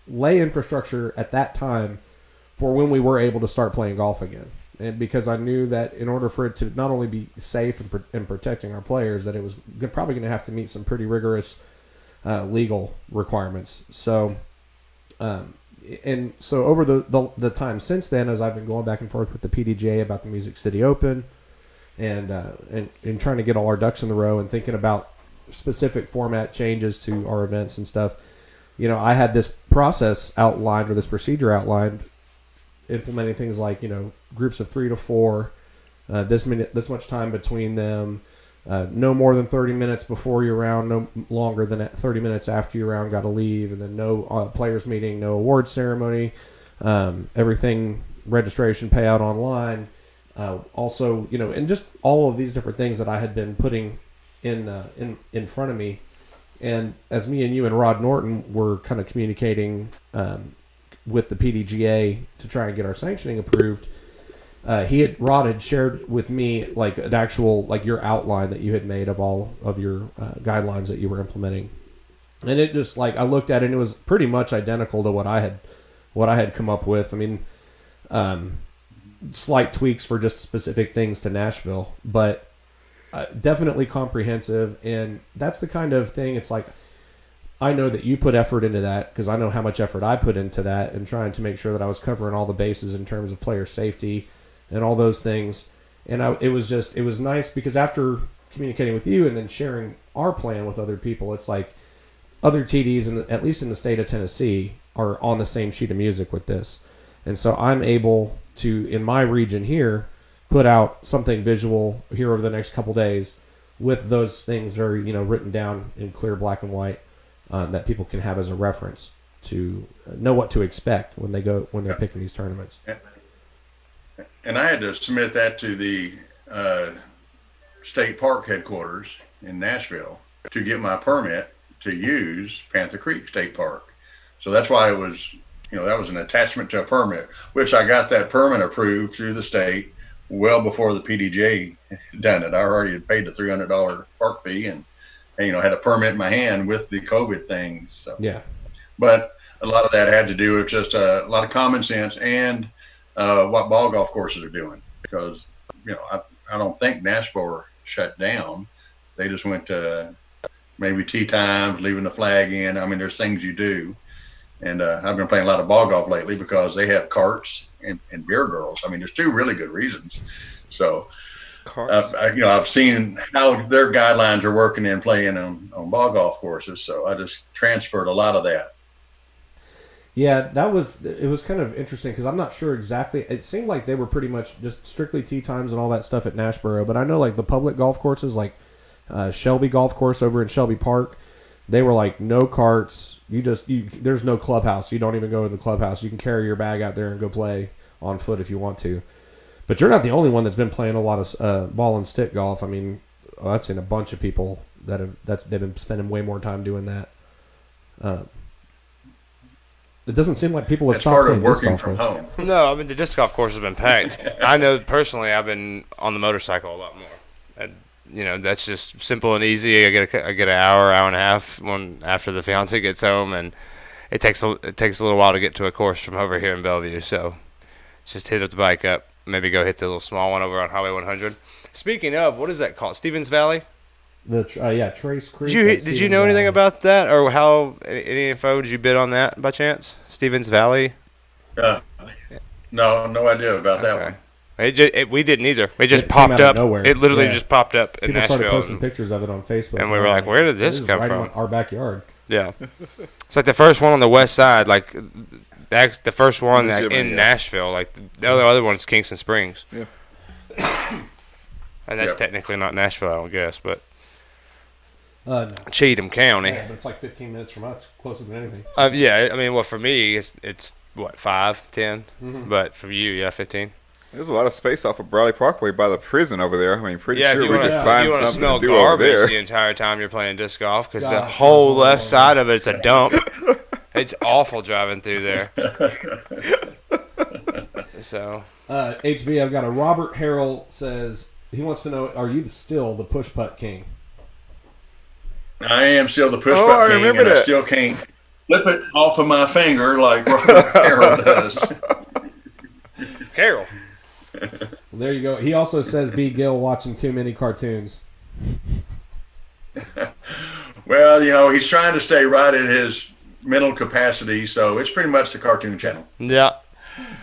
lay infrastructure at that time for when we were able to start playing golf again. And because I knew that in order for it to not only be safe and protecting our players, that it was probably going to have to meet some pretty rigorous legal requirements. So, and so over the time since then, as I've been going back and forth with the PDGA about the Music City Open, and trying to get all our ducks in the row and thinking about specific format changes to our events and stuff, I had this process outlined, or this procedure outlined, implementing things like groups of 3 to 4, this much time between them, no more than 30 minutes before your round, no longer than 30 minutes after your round, got to leave, and then no players meeting, no award ceremony, everything registration payout online, also and just all of these different things that I had been putting in front of me. And as me and you and Rod Norton were kind of communicating with the PDGA to try and get our sanctioning approved, Rod had shared with me like an actual, like your outline that you had made of all of your guidelines that you were implementing, and it just like I looked at it and it was pretty much identical to what I had come up with. I mean, slight tweaks for just specific things to Nashville, but definitely comprehensive. And that's the kind of thing, it's like, I know that you put effort into that because I know how much effort I put into that and trying to make sure that I was covering all the bases in terms of player safety and all those things. And it was nice because after communicating with you and then sharing our plan with other people, it's like other TDs, at least in the state of Tennessee, are on the same sheet of music with this. And so I'm able to, in my region here, put out something visual here over the next couple days with those things very, written down in clear black and white, that people can have as a reference to know what to expect when they're picking these tournaments. And I had to submit that to the state park headquarters in Nashville to get my permit to use Panther Creek State Park. So that's why it was, that was an attachment to a permit, which I got that permit approved through the state well before the PDJ done it. I already had paid the $300 park fee and had a permit in my hand with the COVID thing. So yeah, but a lot of that had to do with just a lot of common sense and what ball golf courses are doing, because I don't think Nashville shut down. They just went to maybe tee times, leaving the flag in. I mean, there's things you do, and I've been playing a lot of ball golf lately because they have carts and beer girls. I mean, there's two really good reasons. So I've seen how their guidelines are working and playing on ball golf courses. So I just transferred a lot of that. Yeah, it was kind of interesting because I'm not sure exactly. It seemed like they were pretty much just strictly tee times and all that stuff at Nashboro. But I know like the public golf courses, like Shelby Golf Course over in Shelby Park, they were like no carts. There's no clubhouse. You don't even go to the clubhouse. You can carry your bag out there and go play on foot if you want to. But you're not the only one that's been playing a lot of ball and stick golf. I mean, I've seen a bunch of people they've been spending way more time doing that. It doesn't seem like people have stopped part of playing disc working golf from home. No, I mean, the disc golf course has been packed. I know personally I've been on the motorcycle a lot more. And, that's just simple and easy. I get an hour and a half after the fiance gets home, and it takes a little while to get to a course from over here in Bellevue. So just hit the bike up, maybe go hit the little small one over on Highway 100. Speaking of, what is that called? Stevens Valley? Trace Creek. Did you know anything about that, or any info? Did you bid on that by chance? Stevens Valley? No idea about that one. We didn't either. It just It popped came out up. of nowhere. It literally Yeah. just popped up in People Nashville. started posting pictures of it on Facebook, and we were like, "Where did this come right from?" In our backyard. Yeah, it's like the first one on the west side, like the first one in Nashville. Like the other one is Kingston Springs. Yeah, and that's technically not Nashville, I don't guess, but No. Cheatham County. Yeah, but it's like 15 minutes from us, closer than anything. Yeah, I mean, well, for me, it's what 5, 10, but for you, 15. There's a lot of space off of Bradley Parkway by the prison over there. I mean, pretty Yeah, sure if you we want could to find something smell to do over garbage there. the entire time you're playing disc golf, because God, the it smells whole horrible. left side of it's a dump. It's awful driving through there. So HB, I've got a Robert Harrell says he wants to know: are you still the push putt king? I am still the push Oh, putt I king, remember and I that. still can't flip it off of my finger like Robert Carroll does. Carol. Well, there you go. He also says B. Gill watching too many cartoons. Well, you know, he's trying to stay right at his mental capacity, so it's pretty much the Cartoon Channel. Yeah.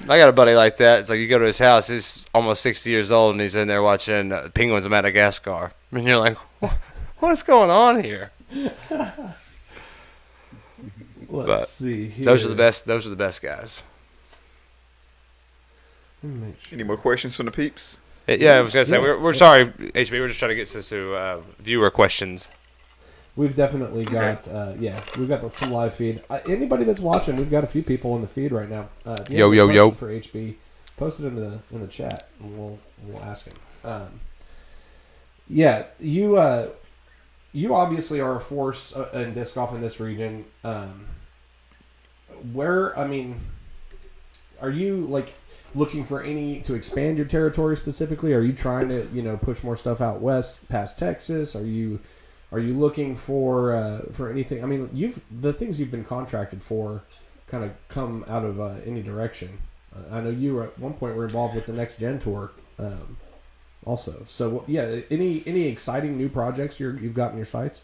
I got a buddy like that. It's like you go to his house, he's almost 60 years old, and he's in there watching Penguins of Madagascar. And you're like, what's going on here? Let's But see here. Those are the best. Those are the best guys. Let me make sure. Any more questions from the peeps? Yeah, I was gonna say Yeah. we're sorry, HB. We're just trying to get to viewer questions. We've definitely got, we've got some live feed. Anybody that's watching, we've got a few people in the feed right now. If you have a question for HB, post it in the chat, and we'll ask him. You obviously are a force in disc golf in this region. Are you like looking for to expand your territory specifically? Are you trying to push more stuff out west past Texas? Are you looking for anything? I mean, the things you've been contracted for kind of come out of any direction. I know you at one point were involved with the Next Gen Tour, also. So yeah, any exciting new projects you've got in your sights?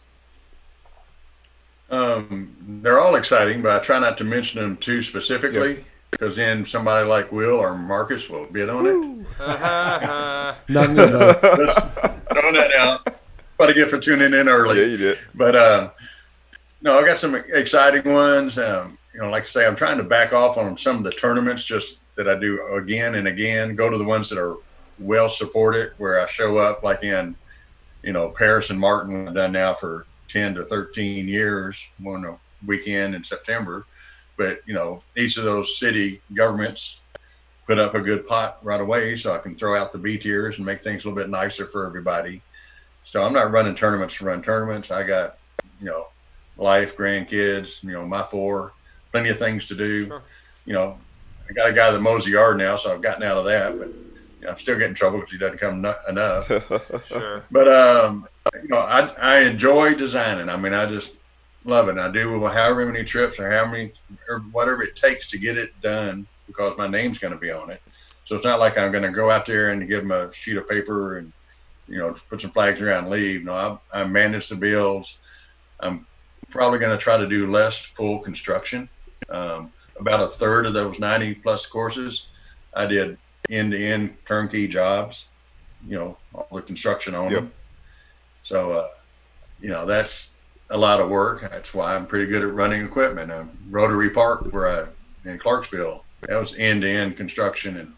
They're all exciting, but I try not to mention them too specifically, because then somebody like Will or Marcus will bid on it. None of those. Just throwing that out. What I get for tuning in early. Yeah, you did. But no, I got some exciting ones. Like I say, I'm trying to back off on some of the tournaments just that I do again and again. Go to the ones that are well supported, where I show up like in, Paris and Martin, I've done now for 10 to 13 years, one a weekend in September. But, each of those city governments put up a good pot right away, so I can throw out the B tiers and make things a little bit nicer for everybody. So I'm not running tournaments to run tournaments. I got, life, grandkids, my four, plenty of things to do. Sure. I got a guy that mows the yard now, so I've gotten out of that, but I'm still getting in trouble because he doesn't come enough. Sure. But, I enjoy designing. I mean, I just love it. And I do however many trips or whatever it takes to get it done, because my name's going to be on it. So it's not like I'm going to go out there and give them a sheet of paper and, put some flags around and leave. No, I manage the bills. I'm probably going to try to do less full construction. About a third of those 90 plus courses, I did end-to-end turnkey jobs, all the construction on them. So, that's a lot of work. That's why I'm pretty good at running equipment. Rotary Park, in Clarksville, that was end-to-end construction. And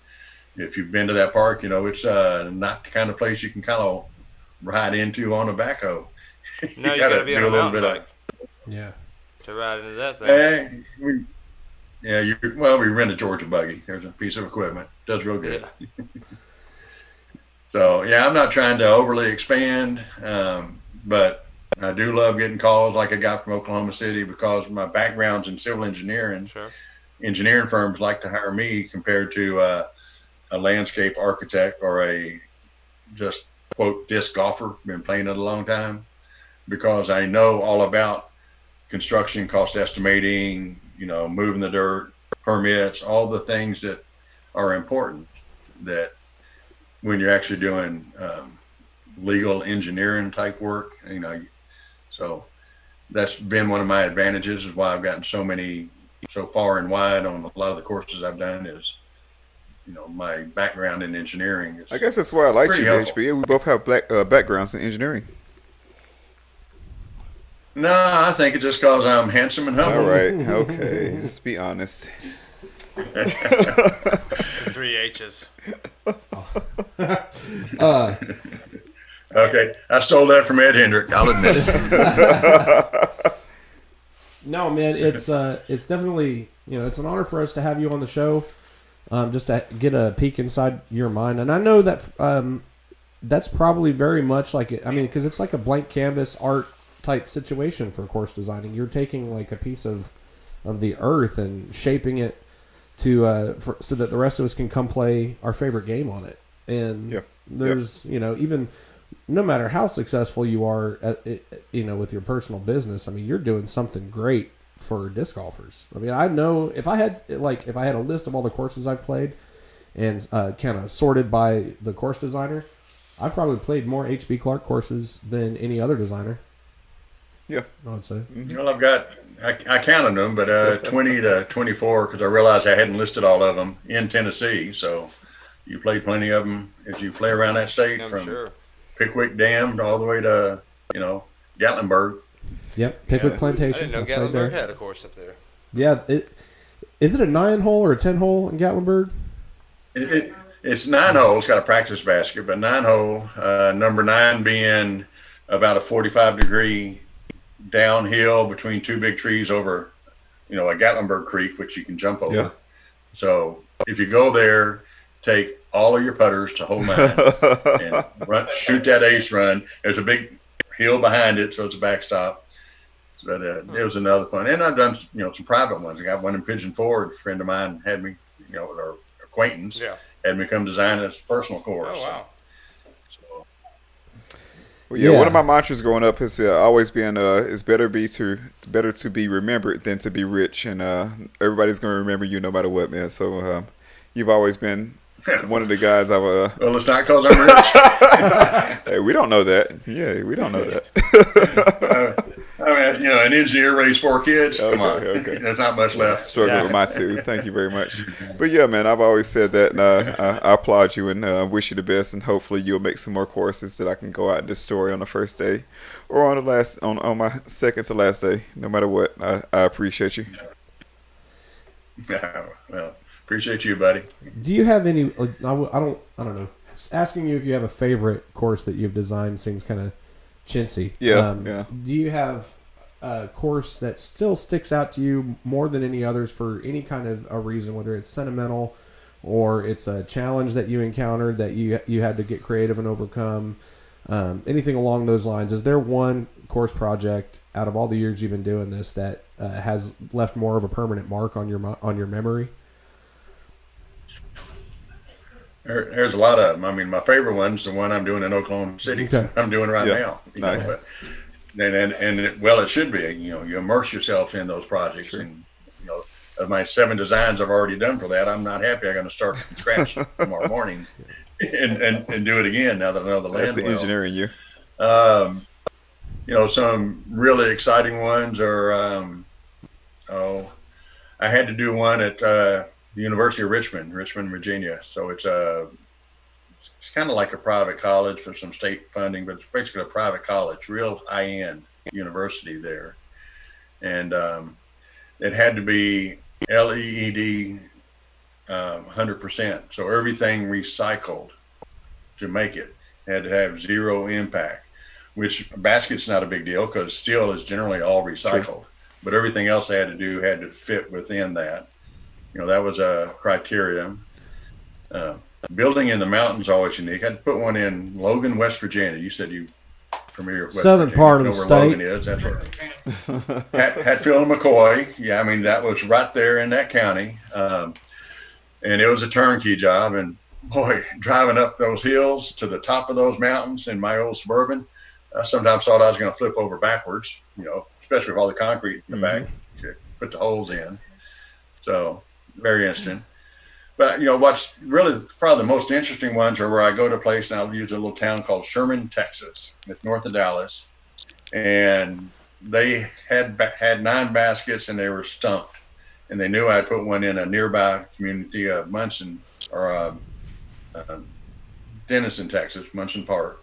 if you've been to that park, it's not the kind of place you can kind of ride into on a backhoe. No, you gotta be on a mountain bike Yeah. to ride into that thing. We rent a Georgia buggy. There's a piece of equipment. Does real good. Yeah. So, I'm not trying to overly expand, but I do love getting calls like I got from Oklahoma City, because my background's in civil engineering. Sure. Engineering firms like to hire me compared to a landscape architect or a just, quote, disc golfer, been playing it a long time, because I know all about construction, cost estimating, moving the dirt, permits, all the things that are important that when you're actually doing legal engineering type work, so that's been one of my advantages, is why I've gotten so far and wide on a lot of the courses I've done, is, my background in engineering is I guess that's why I like pretty you, helpful. HB. We both have backgrounds in engineering. No, I think it's just because I'm handsome and humble. All right. Okay. Let's be honest. 3 H's. Okay, I stole that from Ed Hendrick, I'll admit it. No, man, it's definitely it's an honor for us to have you on the show. just to get a peek inside your mind. And I know that that's probably very much like it. I mean, because it's like a blank canvas art type situation for course designing. You're taking like a piece of the earth and shaping it to so that the rest of us can come play our favorite game on it. And there's even no matter how successful you are at with your personal business, I mean, you're doing something great for disc golfers. I mean, I know if I had a list of all the courses I've played and kind of sorted by the course designer, I've probably played more HB Clark courses than any other designer. Yeah, I would say. Well, I counted them, but 20 to 24, because I realized I hadn't listed all of them in Tennessee. So you played plenty of them as you play around that state, from Pickwick Dam all the way to Gatlinburg. Yep, Pickwick Plantation. I didn't know Gatlinburg had a course up there. Yeah, is it a 9-hole or a 10-hole in Gatlinburg? It's 9 holes. Got a practice basket, but 9-hole. Number 9 being about a 45-degree downhill between two big trees over, a Gatlinburg Creek, which you can jump over. Yeah. So if you go there, take all of your putters to hole 9 and shoot that ace run. There's a big hill behind it, so it's a backstop. But it was another fun. And I've done, some private ones. I got one in Pigeon Forge. A friend of mine had me, our acquaintance, had me come design a personal course. Oh, wow. So, well, one of my mantras growing up has always been, it's better to be remembered than to be rich. And everybody's going to remember you no matter what, man. So you've always been one of the guys I've... well, it's not because I'm rich. Hey, we don't know that. Yeah, we don't know that. I mean, an engineer raised 4 kids. Come on. Okay. There's not much left. Struggling with my 2. Thank you very much. But yeah, man, I've always said that, and I applaud you and wish you the best. And hopefully, you'll make some more courses that I can go out and destroy on the first day, or on my second to last day. No matter what, I appreciate you. Yeah, well, appreciate you, buddy. Do you have any? I don't know. Asking you if you have a favorite course that you've designed seems kind of chintzy. Yeah. Do you have a course that still sticks out to you more than any others for any kind of a reason, whether it's sentimental or it's a challenge that you encountered that you had to get creative and overcome? Anything along those lines? Is there one course project out of all the years you've been doing this that has left more of a permanent mark on your memory? There's a lot of them. I mean, my favorite one's the one I'm doing in Oklahoma City. Okay. I'm doing right now. Nice. It should be. You immerse yourself in those projects, Sure. and of my 7 designs I've already done for that, I'm not happy. I'm going to start from scratch tomorrow morning and do it again now that I know the land. That's the well. engineering you. Some really exciting ones are. I had to do one at the University of Richmond, Virginia. So it's kind of like a private college for some state funding, but it's basically a private college, real high-end university there. And it had to be LEED 100%. So everything recycled to make it. Had to have zero impact, which basket's not a big deal because steel is generally all recycled. Sure. But everything else I had to do had to fit within that. That was a criteria. Building in the mountains is always unique. I had to put one in Logan, West Virginia. You said you familiar with West Southern Virginia. part of the Where state. Logan is. That's where Hatfield and McCoy. Yeah, I mean, that was right there in that county. And it was a turnkey job. And boy, driving up those hills to the top of those mountains in my old Suburban, I sometimes thought I was going to flip over backwards, especially with all the concrete in the back to put the holes in. So very interesting. But, what's really probably the most interesting ones are where I go to a place, and I'll use a little town called Sherman, Texas. It's north of Dallas. And they had 9 baskets, and they were stumped. And they knew I'd put one in a nearby community of Munson, or Denison, Texas, Munson Park.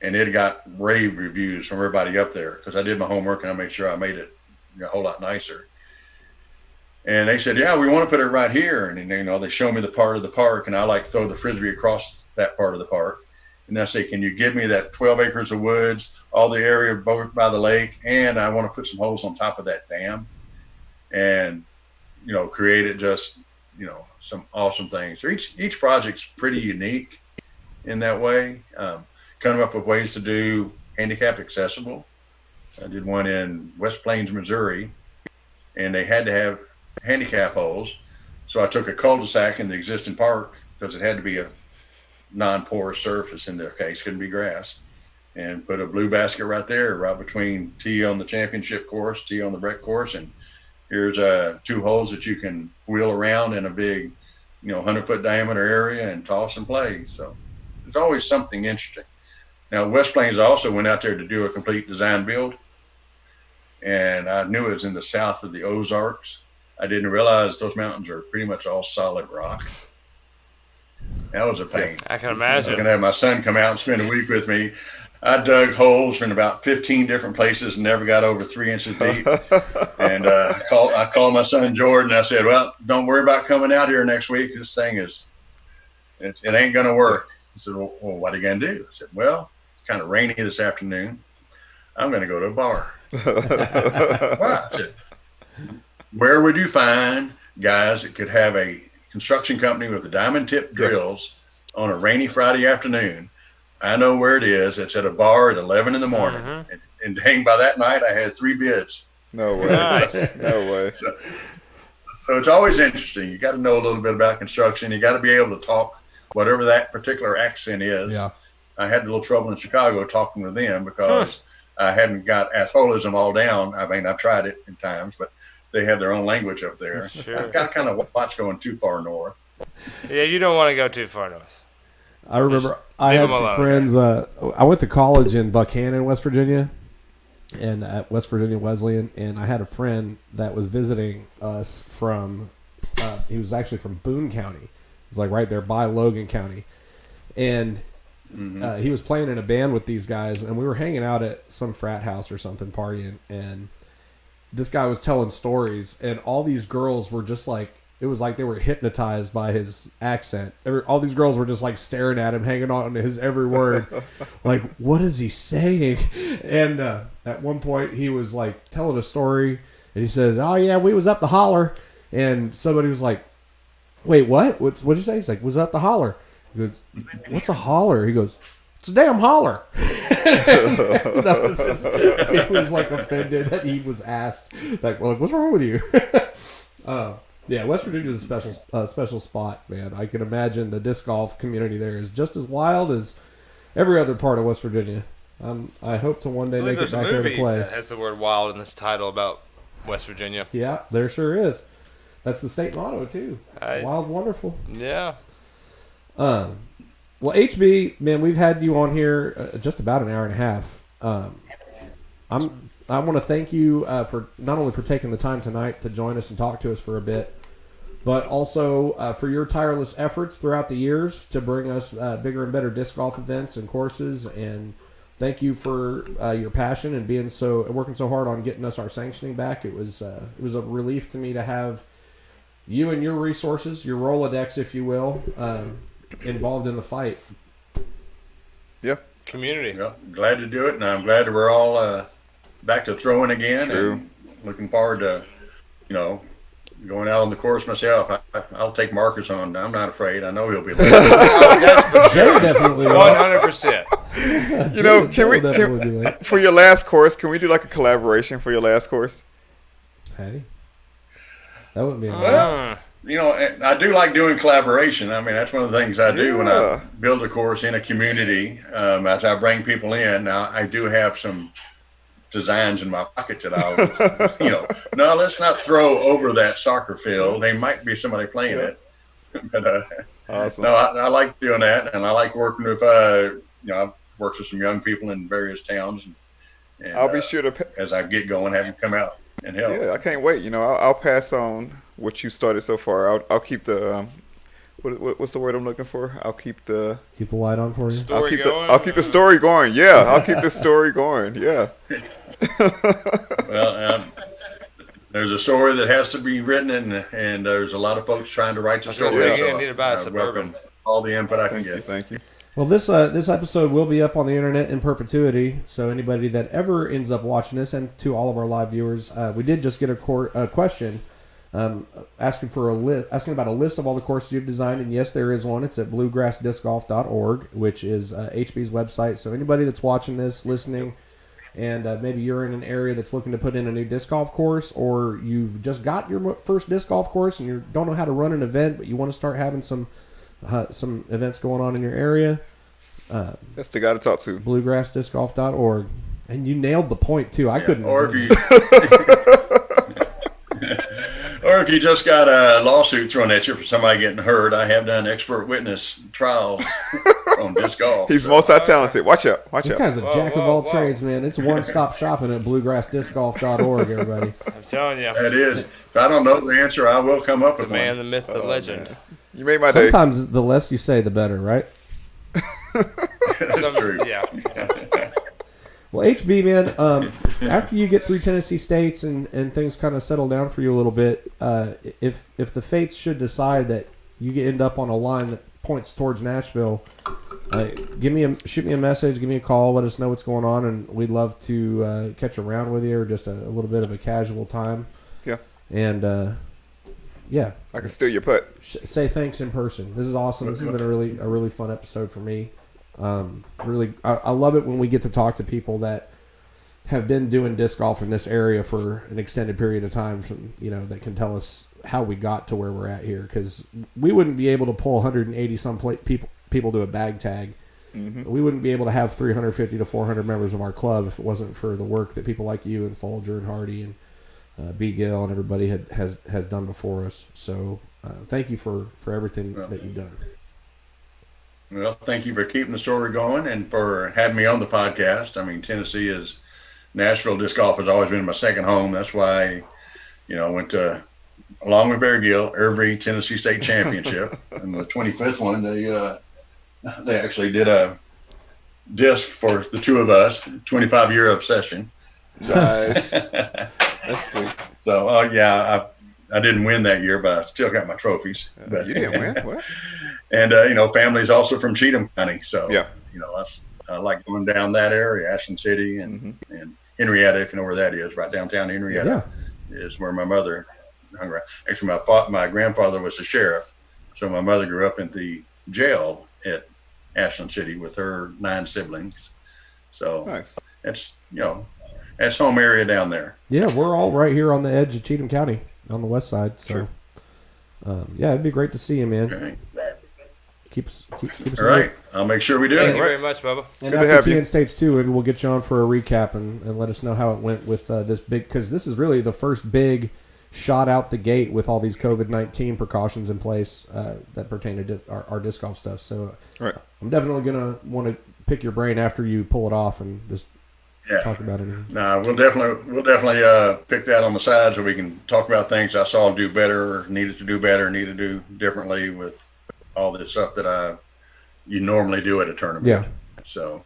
And it got rave reviews from everybody up there because I did my homework and I made sure I made it a whole lot nicer. And they said, yeah, we want to put it right here. And, they show me the part of the park, and I throw the Frisbee across that part of the park. And I say, can you give me that 12 acres of woods, all the area by the lake, and I want to put some holes on top of that dam and, create it just some awesome things. So each project's pretty unique in that way. Coming up with ways to do handicap accessible. I did one in West Plains, Missouri, and they had to have handicap holes. So I took a cul-de-sac in the existing park because it had to be a non-porous surface in their case, couldn't be grass, and put a blue basket right there, right between tee on the championship course, tee on the rec course, and here's 2 holes that you can wheel around in a big, 100-foot diameter area and toss and play. So it's always something interesting. Now, West Plains also went out there to do a complete design build, and I knew it was in the south of the Ozarks. I didn't realize those mountains are pretty much all solid rock. That was a pain. I can I was imagine. going to have my son come out and spend a week with me. I dug holes in about 15 different places and never got over 3 inches deep. And I called my son Jordan. I said, well, don't worry about coming out here next week. This thing it ain't going to work. He said, well, what are you going to do? I said, well, it's kind of rainy this afternoon. I'm going to go to a bar. Why? I said, where would you find guys that could have a construction company with the diamond tip drills on a rainy Friday afternoon? I know where it is. It's at a bar at 11 in the morning. And dang, by that night, I had 3 bids. No way. Nice. No way. So it's always interesting. You got to know a little bit about construction. You got to be able to talk whatever that particular accent is. Yeah. I had a little trouble in Chicago talking with them because I hadn't got assholism all down. I mean, I've tried it in times, but they have their own language up there. Sure. I've got to kind of watch going too far north. Yeah, you don't want to go too far north. I remember I leave had them some alone. friends. I went to college in Buchanan, West Virginia, and at West Virginia Wesleyan, and I had a friend that was visiting us from. He was actually from Boone County. It was like right there by Logan County, and he was playing in a band with these guys, and we were hanging out at some frat house or something, partying, and this guy was telling stories, and all these girls were just like. It was like they were hypnotized by his accent. All these girls were just like staring at him, hanging on to his every word. Like, what is he saying? And at one point, he was like telling a story, and he says, "Oh yeah, we was up the holler." And somebody was like, "Wait, what? What'd you say?" He's like, "Was up the holler." He goes, "What's a holler?" He goes, "It's a damn holler." That was he was like offended that he was asked, like, "Well, what's wrong with you?" Yeah, West Virginia is a special spot, man. I can imagine the disc golf community there is just as wild as every other part of West Virginia. I hope to one day I make believe it there's a back there to movie play. that has the word wild in this title about West Virginia. Yeah, there sure is. That's the state motto too. Right. Wild, wonderful. Yeah. Well, HB, man, we've had you on here just about an hour and a half. I want to thank you for not only for taking the time tonight to join us and talk to us for a bit, but also for your tireless efforts throughout the years to bring us bigger and better disc golf events and courses. And thank you for your passion and working so hard on getting us our sanctioning back. It was a relief to me to have you and your resources, your Rolodex, if you will, involved in the fight. Yeah. Community. Well, glad to do it, and I'm glad that we're all back to throwing again. True. And looking forward to, going out on the course myself. I'll take Marcus on. I'm not afraid. I know he'll be late. That's for Jerry sure. definitely will. 100%. You know, Jerry will definitely be late. for your last course, can we do like a collaboration for your last course? Hey, that wouldn't be a Well, I do like doing collaboration. I mean, that's one of the things I do when I Yeah. build a course in a community. As I bring people in, now I do have some designs in my pocket that I'll, no, let's not throw over that soccer field. They might be somebody playing it, but Awesome. no, I like doing that, and I like working with, I've worked with some young people in various towns, and I'll be sure to. as I get going, have them come out and help. Yeah, I can't wait. I'll pass on what you started so far. I'll keep the. What's the word I'm looking for? I'll keep the. keep the light on for you. Story going. I'll keep the story going. Yeah, I'll keep the story going. Yeah. Well, there's a story that has to be written, and there's a lot of folks trying to write the I was gonna story. say, you didn't need to buy a I Suburban. welcome all the input I can Thank you. get. Thank you. Well, this episode will be up on the internet in perpetuity. So anybody that ever ends up watching this, and to all of our live viewers, we did just get a question asking for asking about a list of all the courses you've designed, and yes, there is one. It's at bluegrassdiscgolf.org, which is HB's website. So anybody that's watching this, listening, and maybe you're in an area that's looking to put in a new disc golf course, or you've just got your first disc golf course and you don't know how to run an event, but you want to start having some events going on in your area, That's the guy to talk to. bluegrassdiscgolf.org. And you nailed the point too. I couldn't. Or if you just got a lawsuit thrown at you for somebody getting hurt, I have done expert witness trials on disc golf. He's multi-talented. Watch out. Watch This out. guy's a jack of all whoa. trades, man. It's one-stop shopping at bluegrassdiscgolf.org, everybody. I'm telling you, That is. If I don't know the answer, I will come up the with man, one. the myth, the legend. Man. You made my day. Sometimes the less you say, the better, right? That's true. Yeah. Well, HB, man, after you get through Tennessee States and things kind of settle down for you a little bit, if the fates should decide that you end up on a line that points towards Nashville, shoot me a message, give me a call, let us know what's going on, and we'd love to catch around with you or just a little bit of a casual time. Yeah. And yeah, I can steal your putt. say thanks in person. This is awesome. This has been a really fun episode for me. I love it when we get to talk to people that have been doing disc golf in this area for an extended period of time, that can tell us how we got to where we're at here, because we wouldn't be able to pull 180 some people to a bag tag. Mm-hmm. We wouldn't be able to have 350 to 400 members of our club if it wasn't for the work that people like you and Folger and Hardy and B. Gill and everybody has done before us. So thank you for everything that you've done. Well, thank you for keeping the story going and for having me on the podcast. I mean, Nashville disc golf has always been my second home. That's why, I went to, along with Bear Gill, every Tennessee State championship. And the 25th one, they actually did a disc for the two of us, 25-year obsession. Nice. That's sweet. So, I didn't win that year, but I still got my trophies. You didn't win? What? And, family's also from Cheatham County. So, Yeah. I like going down that area, Ashland City and Henrietta, if you know where that is, right downtown Henrietta is where my mother hung around. Actually, my grandfather was a sheriff. So my mother grew up in the jail at Ashland City with her 9 siblings. So Nice. that's home area down there. Yeah, we're all right here on the edge of Cheatham County on the west side. So, it'd be great to see you, man. Okay. Keep us All right. I'll make sure we do Thank you it. very much, Bubba. And Good to have after you. TN States too, and we'll get you on for a recap and let us know how it went with this big, because this is really the first big shot out the gate with all these COVID-19 precautions in place that pertain to our disc golf stuff. So Right. I'm definitely gonna want to pick your brain after you pull it off and just talk about it. No, we'll definitely pick that on the side so we can talk about things I saw do better, or needed to do better, need to do differently with all this stuff that you normally do at a tournament. Yeah. So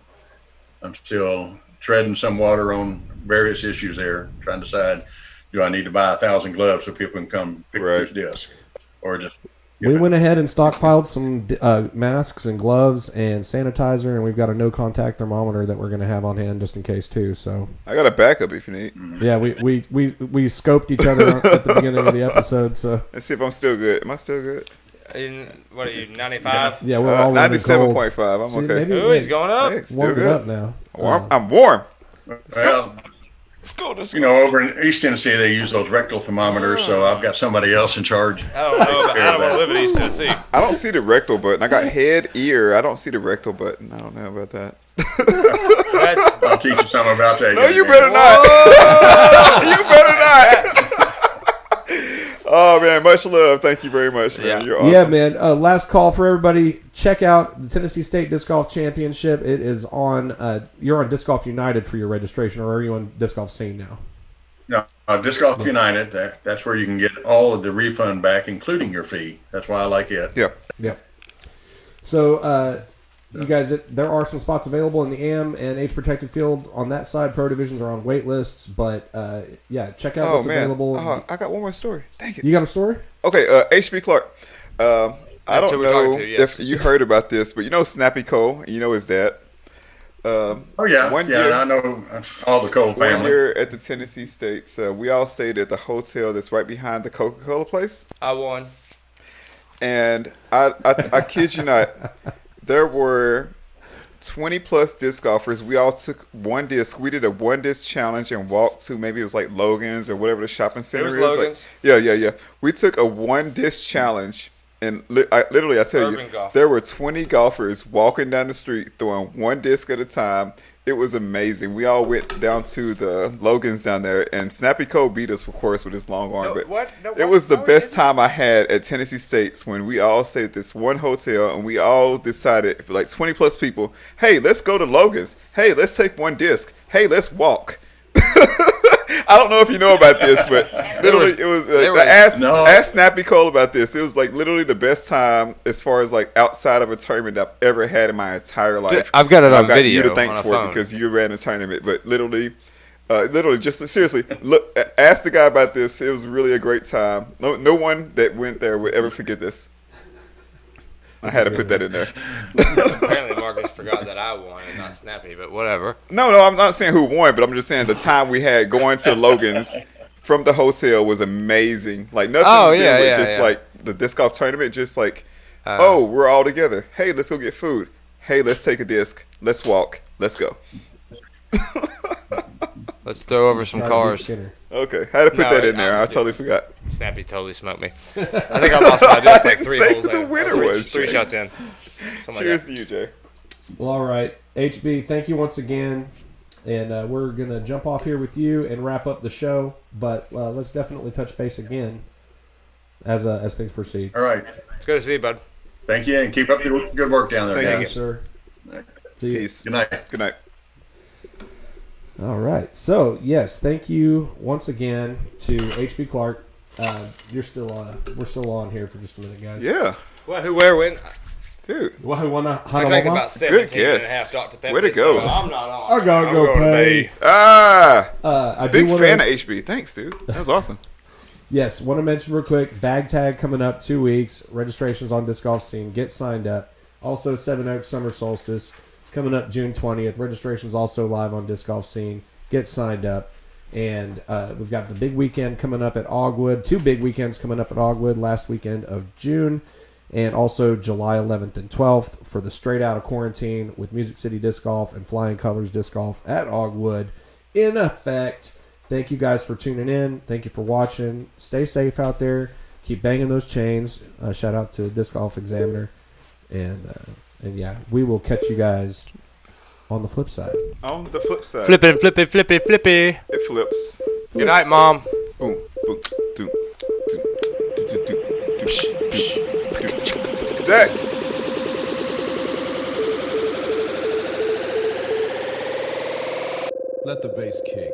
I'm still treading some water on various issues there, trying to decide, do I need to buy 1,000 gloves so people can come pick Right. this disc, or just We went ahead and stockpiled some masks and gloves and sanitizer, and we've got a no contact thermometer that we're going to have on hand just in case too. So I got a backup if you need. yeah, we scoped each other at the beginning of the episode. So Let's see if I'm still good. Am I still good? What are you, 95? yeah, we're all running cold. 97.5. I'm See, okay. maybe- Ooh, he's going up. Hey, it's still Warmed it good. up now. I'm warm. well, Let's go. Let's you know, over in East Tennessee they use those rectal thermometers, so I've got somebody else in charge. I don't know. I don't want to live in East Tennessee. I don't see the rectal button. I got head, ear. I don't see the rectal button. I don't know about that. That's I'll teach you something about that. No, you young better man. not. You better not. Oh man, much love. Thank you very much, man. Yeah. You're awesome. Yeah, man. Last call for everybody. Check out the Tennessee State Disc Golf Championship. It is on. You're on Disc Golf United for your registration, or are you on Disc Golf Scene now? No, Disc Golf United. That's where you can get all of the refund back, including your fee. That's why I like it. Yeah. Yep. So, you guys, there are some spots available in the AM and age protected field on that side. Pro divisions are on wait lists, but yeah, check out Oh what's man. available. Oh, I got one more story. Dang it. You got a story? Okay, HB Clark. I That's don't who we're talking know to, yes. if you heard about this, but you know Snappy Cole, you know his dad. Oh yeah, One yeah. year- I know all the Cole One family. year at the Tennessee States, we all stayed at the hotel that's right behind the Coca-Cola place. I won. And I kid you not, there were 20 plus disc golfers. We all took one disc. We did a one disc challenge and walked to, maybe it was like Logan's or whatever the shopping center was is. Logan's. Like, yeah. We took a one disc challenge, and literally, I tell Urban you, golf. there were 20 golfers walking down the street throwing one disc at a time. It was amazing. We all went down to the Logan's down there, and Snappy Cole beat us, of course, with his long arm. No, but what? No, it what? was the No, he best didn't. time I had at Tennessee State's when we all stayed at this one hotel, and we all decided, for like 20 plus people, hey, let's go to Logan's. Hey, let's take one disc. Hey, let's walk. I don't know if you know about this, but literally it was ask Snappy Cole about this. It was like literally the best time as far as like outside of a tournament I've ever had in my entire life. I've got it And on I've got video you to thank on a for phone. it because you ran a tournament. But literally just seriously, look, ask the guy about this. It was really a great time. No one that went there would ever forget this. I had to put that in there. Apparently, Marcus forgot that I won and not Snappy, but whatever. No, I'm not saying who won, but I'm just saying the time we had going to Logan's from the hotel was amazing. Like nothing Oh, to do yeah, with yeah, just yeah. like the disc golf tournament, just like, we're all together. Hey, let's go get food. Hey, let's take a disc. Let's walk. Let's go. Let's throw over some Try to beat cars. Skinner. Okay, had to put No, that in there. I totally forgot. Snappy totally smoked me. I think I lost my disc like I three didn't holes say who in. the winner Or was, three Jay. shots in. Something Cheers like to you, Jay. Well, all right, HB, thank you once again, and we're gonna jump off here with you and wrap up the show. But let's definitely touch base again as things proceed. All right. that. It's good to see you, bud. Thank you, and keep up the good work down there, Thank Thank you. guys. you, sir. See you. Peace. Good night. Good night. All right. So yes, thank you once again to HB Clark. You're still on. We're still on here for just a minute, guys. Yeah, What? Who? Where? When? dude. Well, who won a I drank Honolulu? about 17 and a guess. half Dr. Pepper. Way to go. So I'm not on. I gotta I'm go going to pay. bed. Ah, I big do wanna, fan of HB. Thanks, dude. That was awesome. Yes, want to mention real quick. Bag tag coming up 2 weeks. Registrations on Disc Golf Scene. Get signed up. Also, Seven Oaks Summer Solstice. It's coming up June 20th. Registrations also live on Disc Golf Scene. Get signed up. And we've got the big weekend coming up at Ogwood. 2 big weekends coming up at Ogwood last weekend of June. And also July 11th and 12th for the Straight Out of Quarantine with Music City Disc Golf and Flying Colors Disc Golf at Ogwood in effect. Thank you guys for tuning in. Thank you for watching. Stay safe out there. Keep banging those chains. Shout out to Disc Golf Examiner. And yeah, we will catch you guys on the flip side. On the flip side, Flippin', flippy, flippy, flippy. it flips. Good night, Mom. Boom, boom, doom, doom, doom, doom, doom, doom. Zach. Let the bass kick.